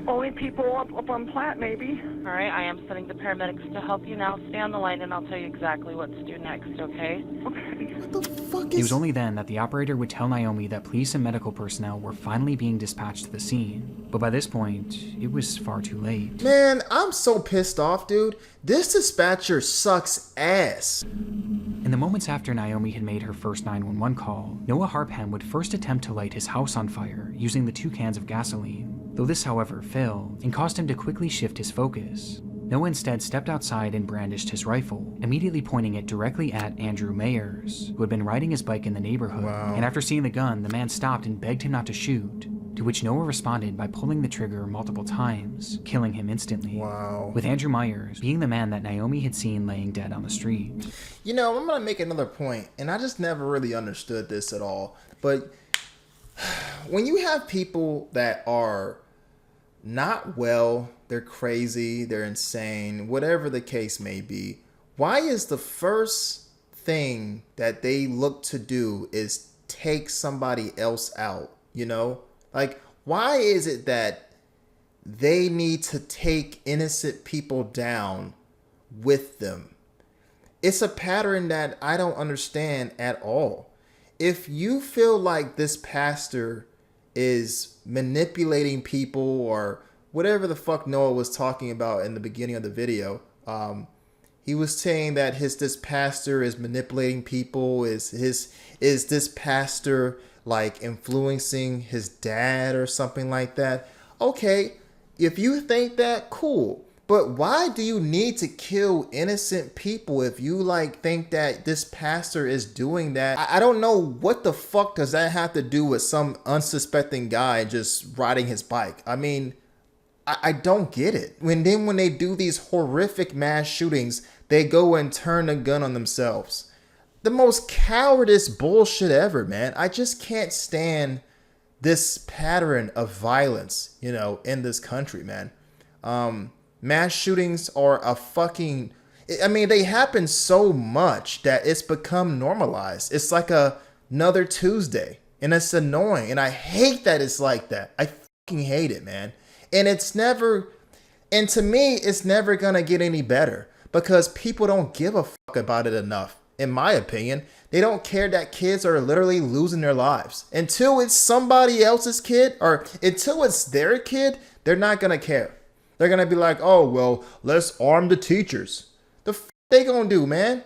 Only people up on Platte, maybe. All right, I am sending the paramedics to help you now. Stay on the line and I'll tell you exactly what to do next, okay? What the fuck It is... was only then that the operator would tell Naomi that police and medical personnel were finally being dispatched to the scene. But by this point, it was far too late. Man, I'm so pissed off, dude. This dispatcher sucks ass. In the moments after Naomi had made her first 911 call, Noah Harpham would first attempt to light his house on fire using the 2 cans of gasoline. Though this, however, failed and caused him to quickly shift his focus. Noah instead stepped outside and brandished his rifle, immediately pointing it directly at Andrew Mayers, who had been riding his bike in the neighborhood. Wow. And after seeing the gun, the man stopped and begged him not to shoot, to which Noah responded by pulling the trigger multiple times, killing him instantly. Wow. With Andrew Myers being the man that Naomi had seen laying dead on the street. You know, I'm gonna make another point, and I just never really understood this at all. But when you have people that are not well, they're crazy, they're insane, whatever the case may be, why is the first thing that they look to do is take somebody else out, you know? Like, why is it that they need to take innocent people down with them? It's a pattern that I don't understand at all. If you feel like this pastor is manipulating people or whatever the fuck Noah was talking about in the beginning of the video, he was saying that this pastor is manipulating people. Is this pastor like influencing his dad or something like that? Okay, if you think that, cool. But why do you need to kill innocent people if you like think that this pastor is doing that? I don't know what the fuck does that have to do with some unsuspecting guy just riding his bike. I mean, I don't get it. When they do these horrific mass shootings, they go and turn a gun on themselves. The most cowardice bullshit ever, man. I just can't stand this pattern of violence, you know, in this country, man. Mass shootings are a fucking... I mean, they happen so much that it's become normalized. It's like another Tuesday, and it's annoying, and I hate that it's like that. I fucking hate it, man. And it's never... And to me, it's never gonna get any better because people don't give a fuck about it enough. In my opinion, they don't care that kids are literally losing their lives. Until it's somebody else's kid or until it's their kid, they're not gonna care. They're going to be like, oh, well, let's arm the teachers. The f they going to do, man?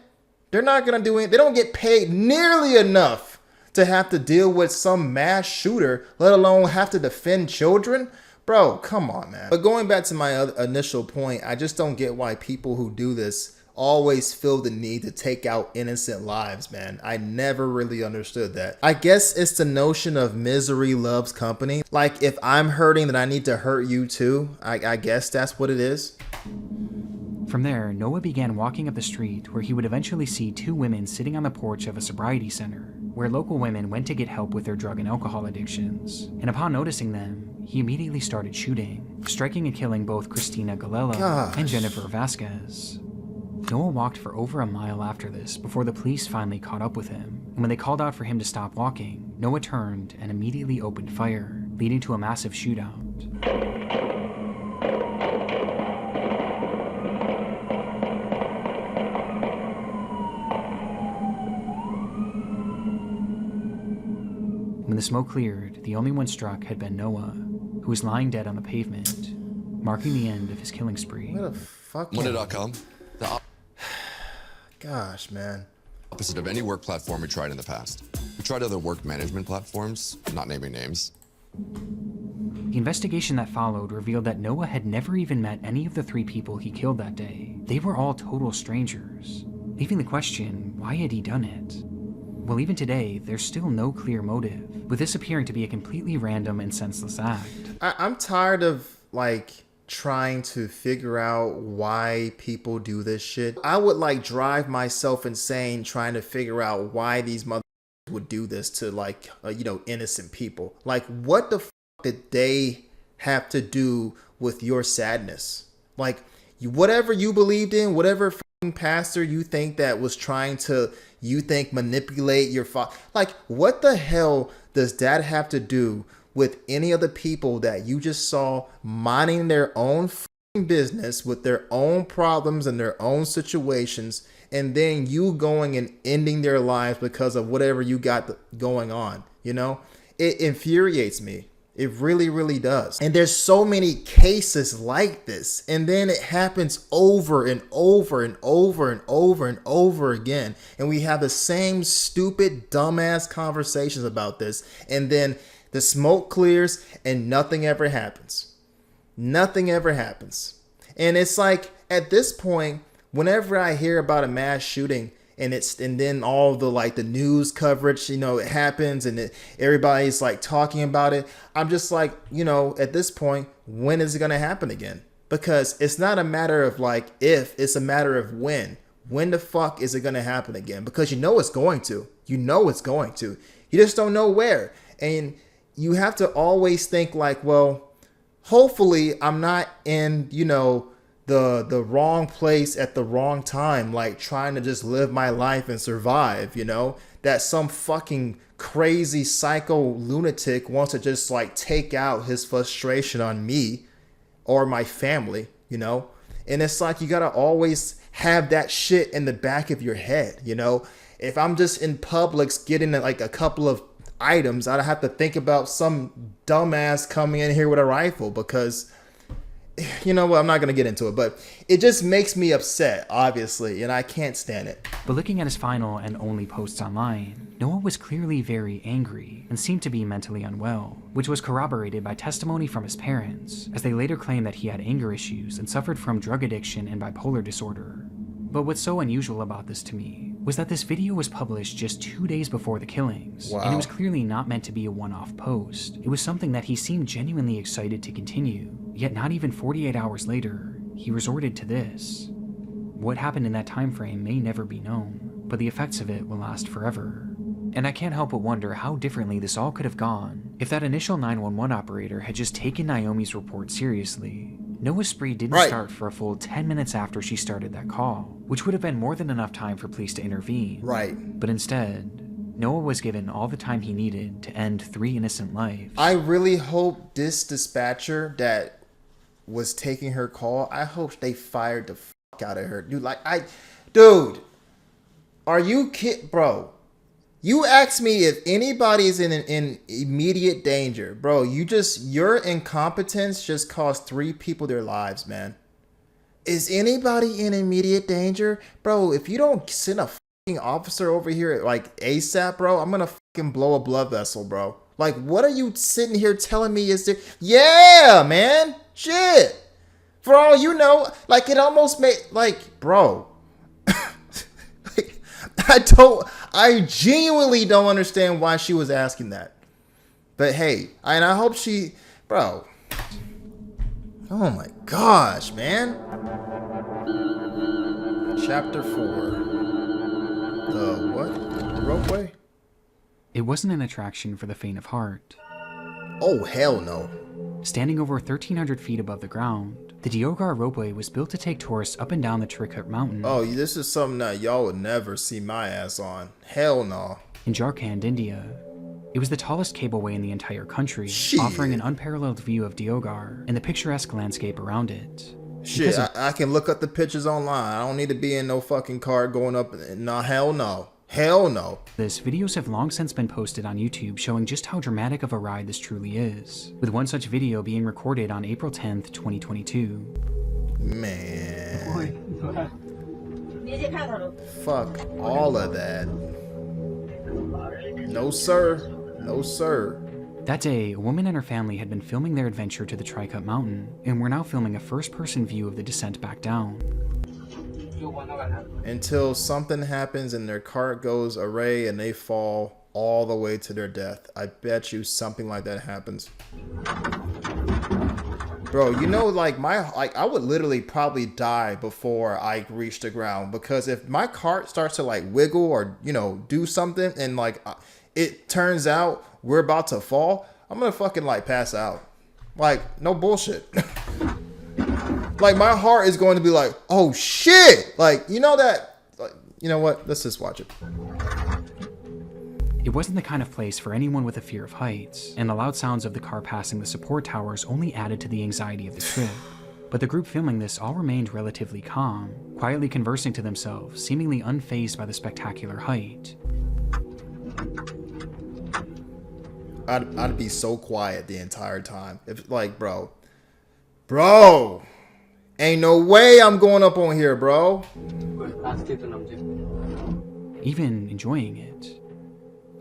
They're not going to do anything. They don't get paid nearly enough to have to deal with some mass shooter, let alone have to defend children. Bro, come on, man. But going back to my initial point, I just don't get why people who do this always feel the need to take out innocent lives, man. I never really understood that. I guess it's the notion of misery loves company. Like, if I'm hurting, then I need to hurt you too. I guess that's what it is. From there, Noah began walking up the street where he would eventually see 2 women sitting on the porch of a sobriety center, where local women went to get help with their drug and alcohol addictions. And upon noticing them, he immediately started shooting, striking and killing both Christina Galella and Jennifer Vasquez. Noah walked for over a mile after this before the police finally caught up with him, and when they called out for him to stop walking, Noah turned and immediately opened fire, leading to a massive shootout. When the smoke cleared, the only one struck had been Noah, who was lying dead on the pavement, marking the end of his killing spree. What a fucking... Monday.com. Gosh, man. Opposite of any work platform we tried in the past. We tried other work management platforms, not naming names. The investigation that followed revealed that Noah had never even met any of the 3 people he killed that day. They were all total strangers, leaving the question, why had he done it? Well, even today, there's still no clear motive, with this appearing to be a completely random and senseless act. I'm tired of, like, trying to figure out why people do this shit. I would like drive myself insane trying to figure out why these motherfuckers would do this to like innocent people. Like, what the did they have to do with your sadness? Like, whatever you believed in, whatever pastor you think that was trying to manipulate your like, what the hell does that have to do with any of the people that you just saw minding their own business with their own problems and their own situations, and then you going and ending their lives because of whatever you got going on? It infuriates me. It really, really does. And there's so many cases like this. And then it happens over and over and over and over and over again. And we have the same stupid, dumbass conversations about this. And then the smoke clears and nothing ever happens. Nothing ever happens. And it's like, at this point, whenever I hear about a mass shooting, and then all the news coverage, it happens and everybody's like talking about it, I'm just like, at this point, when is it going to happen again? Because it's not a matter of like if, it's a matter of when. When the fuck is it going to happen again? Because it's going to. It's going to. You just don't know where. And you have to always think like, well, hopefully I'm not in, the wrong place at the wrong time, like trying to just live my life and survive, that some fucking crazy psycho lunatic wants to just like take out his frustration on me or my family, and it's like, you got to always have that shit in the back of your head. If I'm just in Publix getting like a couple of items, I'd have to think about some dumbass coming in here with a rifle, because I'm not going to get into it, but it just makes me upset, obviously, and I can't stand it. But looking at his final and only posts online, Noah was clearly very angry and seemed to be mentally unwell, which was corroborated by testimony from his parents, as they later claimed that he had anger issues and suffered from drug addiction and bipolar disorder. But what's so unusual about this to me was that this video was published just 2 days before the killings, and it was clearly not meant to be a one-off post. It was something that he seemed genuinely excited to continue, yet not even 48 hours later, he resorted to this. What happened in that time frame may never be known, but the effects of it will last forever. And I can't help but wonder how differently this all could have gone if that initial 911 operator had just taken Naomi's report seriously. Noah's spree didn't start for a full 10 minutes after she started that call, which would have been more than enough time for police to intervene. But instead, Noah was given all the time he needed to end 3 innocent lives. I really hope this dispatcher that was taking her call, I hope they fired the fuck out of her. Dude, are you kidding, bro? You asked me if anybody's in immediate danger, bro. Your incompetence just cost 3 people their lives, man. Is anybody in immediate danger, bro? If you don't send a fucking officer over here like ASAP, bro, I'm gonna fucking blow a blood vessel, bro. Like, what are you sitting here telling me is there? Yeah, man, shit. For all you know, like, it almost made like, bro. I genuinely don't understand why she was asking that. But hey, and I hope she, bro. Oh my gosh, man. Chapter 4. The what? The ropeway? It wasn't an attraction for the faint of heart. Oh, hell no. Standing over 1,300 feet above the ground, the Diogar ropeway was built to take tourists up and down the Trikut mountain. Oh, this is something that y'all would never see my ass on. Hell no. In Jharkhand, India. It was the tallest cableway in the entire country, offering an unparalleled view of Diogar and the picturesque landscape around it. Shit, I can look up the pictures online. I don't need to be in no fucking car going up. No, hell no. Hell no. Videos have long since been posted on YouTube showing just how dramatic of a ride this truly is, with one such video being recorded on April 10th, 2022. Man. Fuck all of that. No sir. No sir. That day, a woman and her family had been filming their adventure to the Trikut mountain, and were now filming a first-person view of the descent back down. Until something happens and their cart goes array and they fall all the way to their death. I bet you something like that happens. Bro, I would literally probably die before I reach the ground, because if my cart starts to like wiggle or, do something, and like it turns out we're about to fall, I'm gonna fucking like pass out. Like, no bullshit. Like, my heart is going to be like, oh shit. Like, you know that, like, you know what? Let's just watch it. It wasn't the kind of place for anyone with a fear of heights, and the loud sounds of the car passing the support towers only added to the anxiety of the trip. But the group filming this all remained relatively calm, quietly conversing to themselves, seemingly unfazed by the spectacular height. I'd be so quiet the entire time. If, like, bro, ain't no way I'm going up on here, bro. Even enjoying it.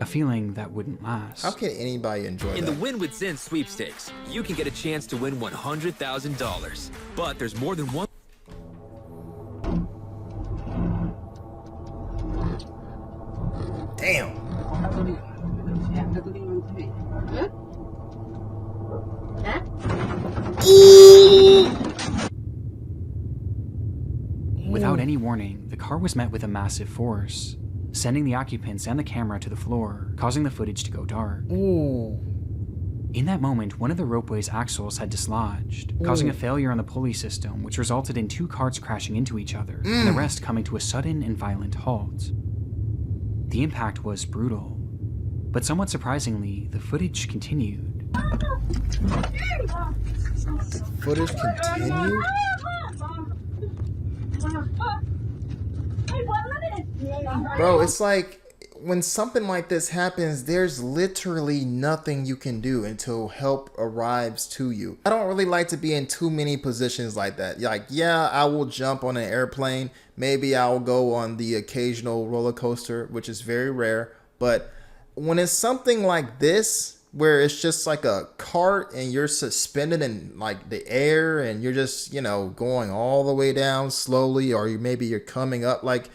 A feeling that wouldn't last. How can anybody enjoy In that? the Win with Zen sweepstakes, you can get a chance to win $100,000. But there's more than one. Damn. Without any warning, the car was met with a massive force, sending the occupants and the camera to the floor, causing the footage to go dark. Ooh. In that moment, one of the ropeway's axles had dislodged, causing a failure on the pulley system, which resulted in 2 carts crashing into each other, and the rest coming to a sudden and violent halt. The impact was brutal, but somewhat surprisingly, the footage continued. Footage continued? Bro, it's like when something like this happens, there's literally nothing you can do until help arrives to you. I don't really like to be in too many positions like that. Like, yeah, I will jump on an airplane. Maybe I'll go on the occasional roller coaster, which is very rare. But when it's something like this, where it's just like a cart and you're suspended in like the air and you're just, you know, going all the way down slowly, or maybe you're coming up, like,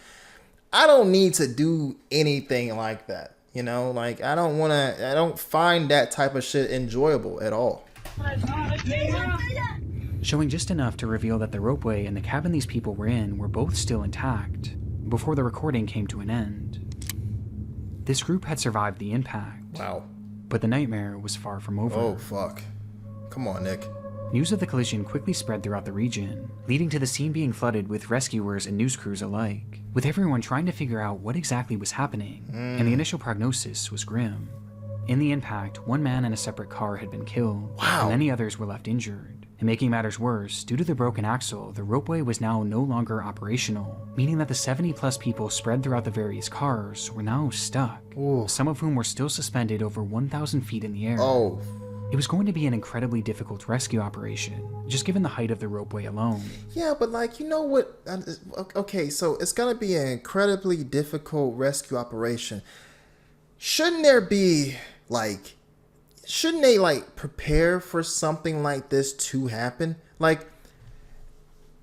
I don't need to do anything like that, you know? Like, I don't find that type of shit enjoyable at all. Showing just enough to reveal that the ropeway and the cabin these people were in were both still intact, before the recording came to an end. This group had survived the impact. Wow. But the nightmare was far from over. Oh, fuck. Come on, Nick. News of the collision quickly spread throughout the region, leading to the scene being flooded with rescuers and news crews alike, with everyone trying to figure out what exactly was happening, and the initial prognosis was grim. In the impact, 1 man in a separate car had been killed, and many others were left injured. And making matters worse, due to the broken axle, the ropeway was now no longer operational, meaning that the 70+ people spread throughout the various cars were now stuck, some of whom were still suspended over 1,000 feet in the air. Oh. It was going to be an incredibly difficult rescue operation, just given the height of the ropeway alone. Yeah, but like, you know what? Okay, so it's gonna be an incredibly difficult rescue operation. Shouldn't there be like, shouldn't they like prepare for something like this to happen? Like,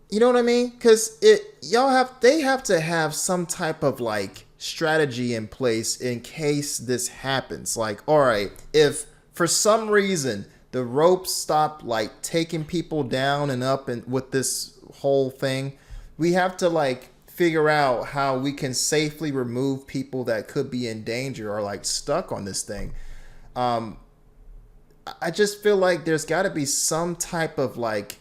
you know what I mean? Because they have to have some type of like strategy in place in case this happens. Like, all right, if for some reason the ropes stop like taking people down and up and with this whole thing, we have to like figure out how we can safely remove people that could be in danger or like stuck on this thing. I just feel like there's got to be some type of like,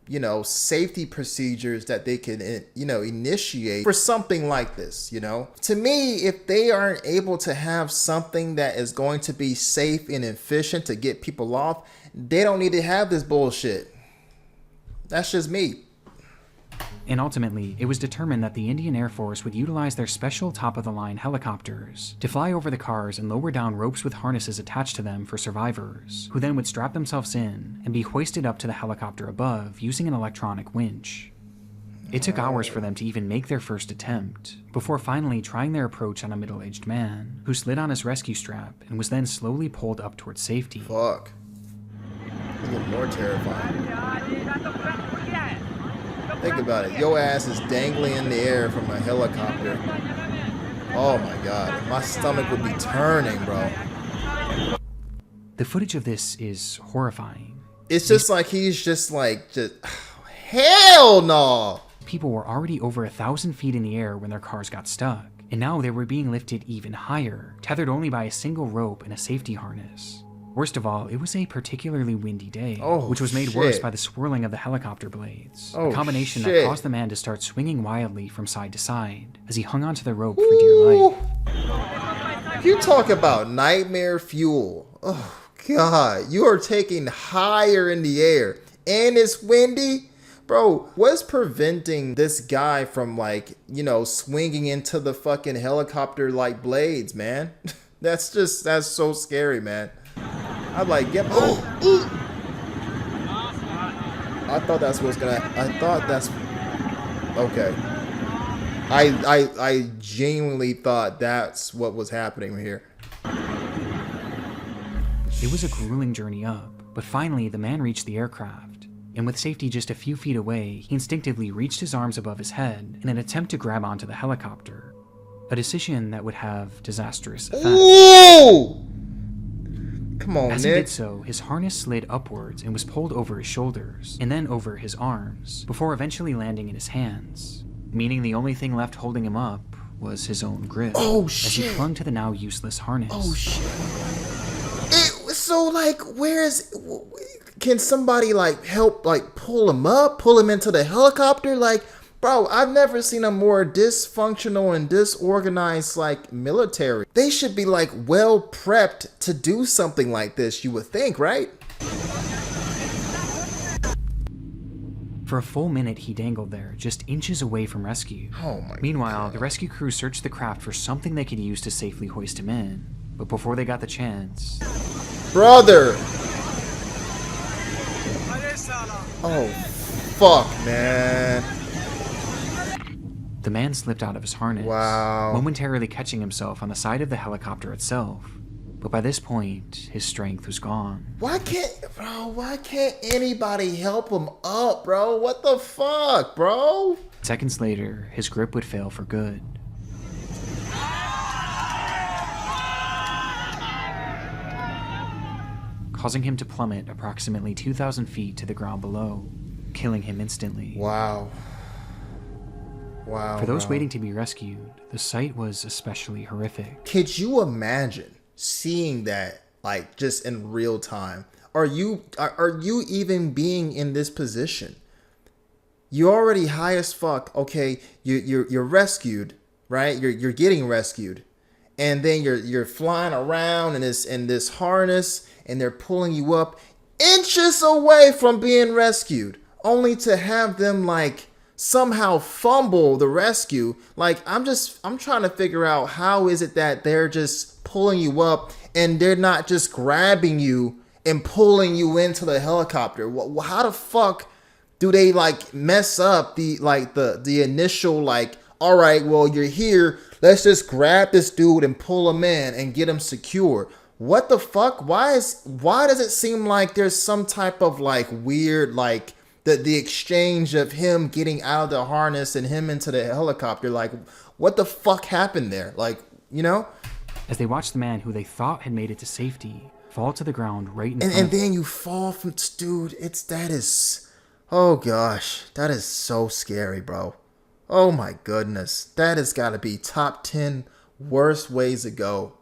you know, safety procedures that they can, you know, initiate for something like this, you know? To me, if they aren't able to have something that is going to be safe and efficient to get people off, they don't need to have this bullshit. That's just me. And ultimately, it was determined that the Indian Air Force would utilize their special top-of-the-line helicopters to fly over the cars and lower down ropes with harnesses attached to them for survivors, who then would strap themselves in and be hoisted up to the helicopter above using an electronic winch. It took hours for them to even make their first attempt, before finally trying their approach on a middle-aged man, who slid on his rescue strap and was then slowly pulled up towards safety. Fuck. Even more terrifying. Think about it. Your ass is dangling in the air from a helicopter. Oh my god. My stomach would be turning, bro. The footage of this is horrifying. It's just like he's just hell no. People were already over 1,000 feet in the air when their cars got stuck, And now they were being lifted even higher, tethered only by a single rope and a safety harness. Worst of all, it was a particularly windy day, which was made worse by the swirling of the helicopter blades, a combination that caused the man to start swinging wildly from side to side as he hung onto the rope for dear life. You talk about nightmare fuel. Oh, God. You are taking higher in the air, and it's windy. Bro, what's preventing this guy from, like, you know, swinging into the fucking helicopter like blades, man? That's so scary, man. I'm like, yep. Oh, I thought that's what's gonna. I thought that's okay. I genuinely thought that's what was happening here. It was a grueling journey up, but finally the man reached the aircraft, and with safety just a few feet away, he instinctively reached his arms above his head in an attempt to grab onto the helicopter, a decision that would have disastrous effects. Ooh! Come on, As Nick. he did so, his harness slid upwards and was pulled over his shoulders, and then over his arms, before eventually landing in his hands, meaning the only thing left holding him up was his own grip. Oh, as shit. he clung to the now useless harness. Oh, shit. So, like, can somebody, like, help, like, pull him up, pull him into the helicopter? Like, bro, I've never seen a more dysfunctional and disorganized, like, military. They should be, like, well prepped to do something like this, you would think, right? For a full minute, he dangled there, just inches away from rescue. Oh my Meanwhile, the rescue crew searched the craft for something they could use to safely hoist him in. But before they got the chance... Brother! Oh, fuck, man. The man slipped out of his harness, momentarily catching himself on the side of the helicopter itself. But by this point, his strength was gone. Why can't anybody help him up, bro? What the fuck, bro? Seconds later, his grip would fail for good. Causing him to plummet approximately 2,000 feet to the ground below, killing him instantly. Wow. Wow. For those waiting to be rescued, the sight was especially horrific. Could you imagine seeing that, like, just in real time? Are you even being in this position? You're already high as fuck. Okay, you're rescued, right? You're getting rescued, and then you're flying around in this harness, and they're pulling you up inches away from being rescued, only to have them, like, somehow fumble the rescue. Like, I'm trying to figure out, how is it that they're just pulling you up and they're not just grabbing you and pulling you into the helicopter? How the fuck do they, like, mess up the initial, like, all right, well, you're here, let's just grab this dude and pull him in and get him secure? What the fuck? Why does it seem like there's some type of, like, weird, like, the exchange of him getting out of the harness and him into the helicopter? Like, what the fuck happened there? Like, you know? As they watched the man who they thought had made it to safety fall to the ground right in front of And then you fall from, dude, oh gosh, that is so scary, bro. Oh my goodness. That has got to be top 10 worst ways to go.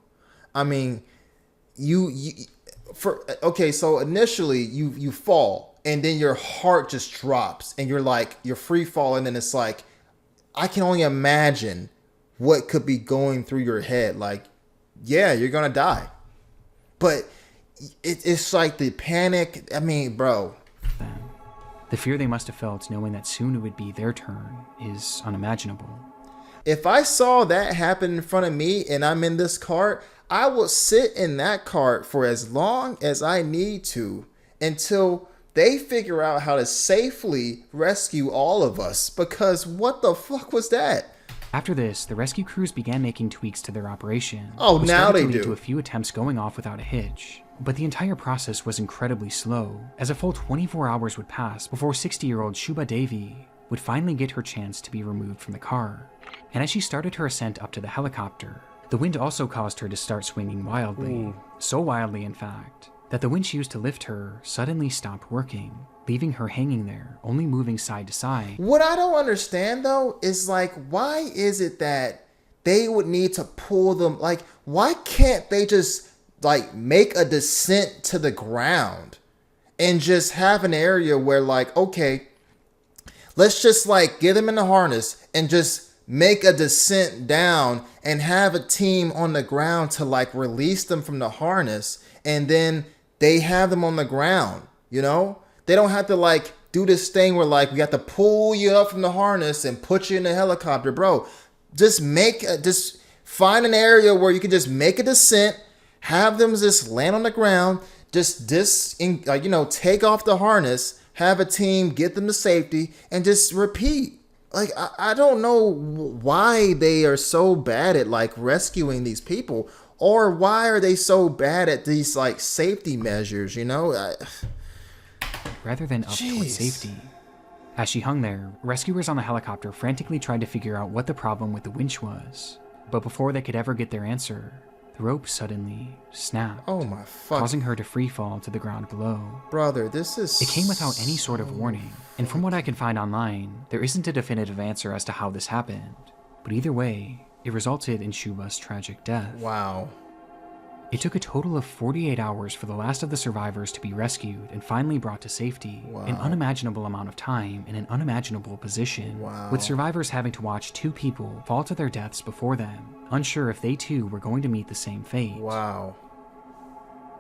I mean, so initially you fall, and then your heart just drops, and you're free falling, and it's like, I can only imagine what could be going through your head. Like, yeah, you're gonna die, but it's like the panic. I mean, bro, the fear they must have felt knowing that soon it would be their turn is unimaginable. If I saw that happen in front of me and I'm in this cart, I will sit in that cart for as long as I need to until they figure out how to safely rescue all of us, because what the fuck was that? After this, the rescue crews began making tweaks to their operation. Oh, now they do. To a few attempts going off without a hitch. But the entire process was incredibly slow, as a full 24 hours would pass before 60-year-old Shubha Devi would finally get her chance to be removed from the car. And as she started her ascent up to the helicopter, the wind also caused her to start swinging wildly. So wildly, in fact, that the winch used to lift her suddenly stopped working, leaving her hanging there, only moving side to side. What I don't understand, though, is, like, why is it that they would need to pull them. Like, why can't they just like make a descent to the ground and just have an area where like, okay, let's just like get them in the harness and just make a descent down and have a team on the ground to like release them from the harness, and then they have them on the ground, you know? They don't have to like do this thing where like we have to pull you up from the harness and put you in a helicopter, bro. Just find an area where you can just make a descent, have them just land on the ground, take off the harness, have a team, get them to safety, and just repeat. Like, I don't know why they are so bad at like rescuing these people, or why are they so bad at these like safety measures, you know? Rather than up towards safety. As she hung there, rescuers on the helicopter frantically tried to figure out what the problem with the winch was. But before they could ever get their answer, the rope suddenly snapped. Oh my fuck. Causing her to free fall to the ground below. Brother, this is... It came without any sort of warning, and from what I can find online, there isn't a definitive answer as to how this happened. But either way, it resulted in Shuba's tragic death. Wow. It took a total of 48 hours for the last of the survivors to be rescued and finally brought to safety. Wow. An unimaginable amount of time in an unimaginable position. Wow. With survivors having to watch two people fall to their deaths before them, unsure if they too were going to meet the same fate. Wow.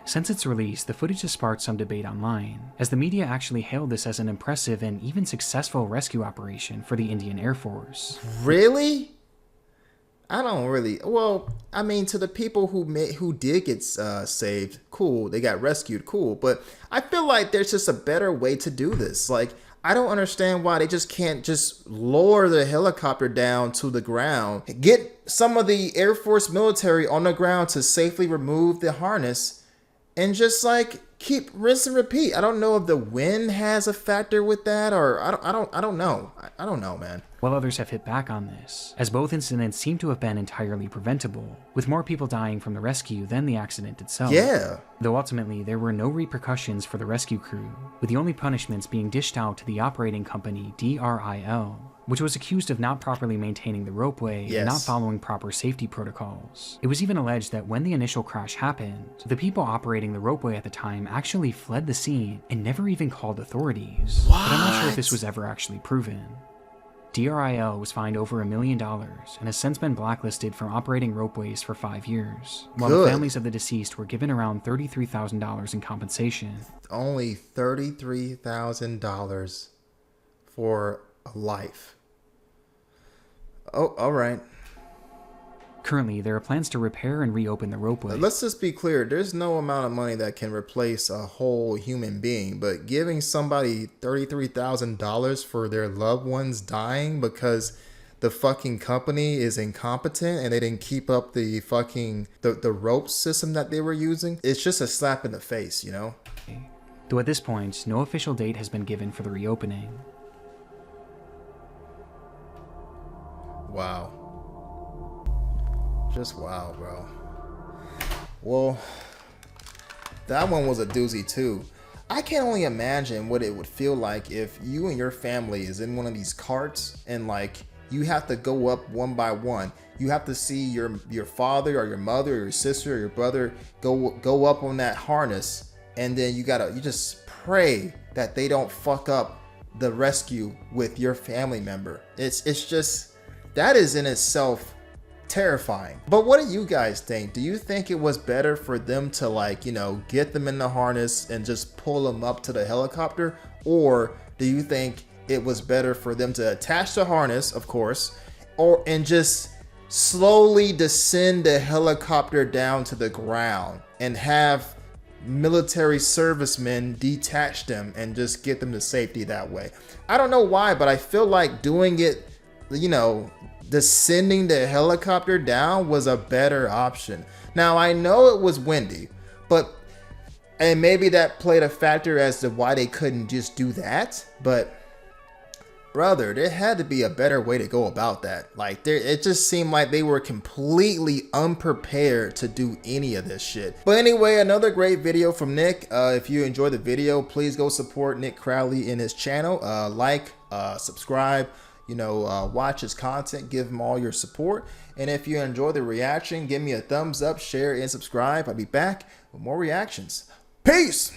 Since its release, the footage has sparked some debate online, as the media actually hailed this as an impressive and even successful rescue operation for the Indian Air Force. Really? I don't really. Well, I mean, to the people who did get saved, cool. They got rescued, cool. But I feel like there's just a better way to do this. Like, I don't understand why they just can't just lower the helicopter down to the ground, get some of the Air Force military on the ground to safely remove the harness, and just like keep rinse and repeat. I don't know if the wind has a factor with that, or I don't know. I don't know, man. While others have hit back on this, as both incidents seem to have been entirely preventable, with more people dying from the rescue than the accident itself. Yeah. Though ultimately there were no repercussions for the rescue crew, with the only punishments being dished out to the operating company DRIL, which was accused of not properly maintaining the ropeway and not following proper safety protocols. It was even alleged that when the initial crash happened, the people operating the ropeway at the time actually fled the scene and never even called authorities. What? But I'm not sure if this was ever actually proven. DRIL was fined over $1 million and has since been blacklisted from operating ropeways for 5 years, while the families of the deceased were given around $33,000 in compensation. Only $33,000 for a life. Oh, all right. Currently, there are plans to repair and reopen the ropeway. Let's just be clear. There's no amount of money that can replace a whole human being, but giving somebody $33,000 for their loved ones dying because the fucking company is incompetent and they didn't keep up the fucking the rope system that they were using, it's just a slap in the face, you know? Though at this point, no official date has been given for the reopening. Wow. Just wow, bro. Well, that one was a doozy too. I can only imagine what it would feel like if you and your family is in one of these carts and like you have to go up one by one. You have to see your father or your mother or your sister or your brother go up on that harness, and then you just pray that they don't fuck up the rescue with your family member. It's just, that is in itself terrifying. But what do you guys think? Do you think it was better for them to like, you know, get them in the harness and just pull them up to the helicopter? Or do you think it was better for them to attach the harness, of course, and just slowly descend the helicopter down to the ground and have military servicemen detach them and just get them to safety that way? I don't know why, but I feel like doing it, you know, descending the helicopter down was a better option. Now, I know it was windy, and maybe that played a factor as to why they couldn't just do that, but brother, there had to be a better way to go about that. Like, it just seemed like they were completely unprepared to do any of this shit. But anyway, another great video from Nick. If you enjoyed the video, please go support Nick Crowley in his channel. Subscribe. watch his content, give him all your support. And if you enjoy the reaction, give me a thumbs up, share, and subscribe. I'll be back with more reactions. Peace!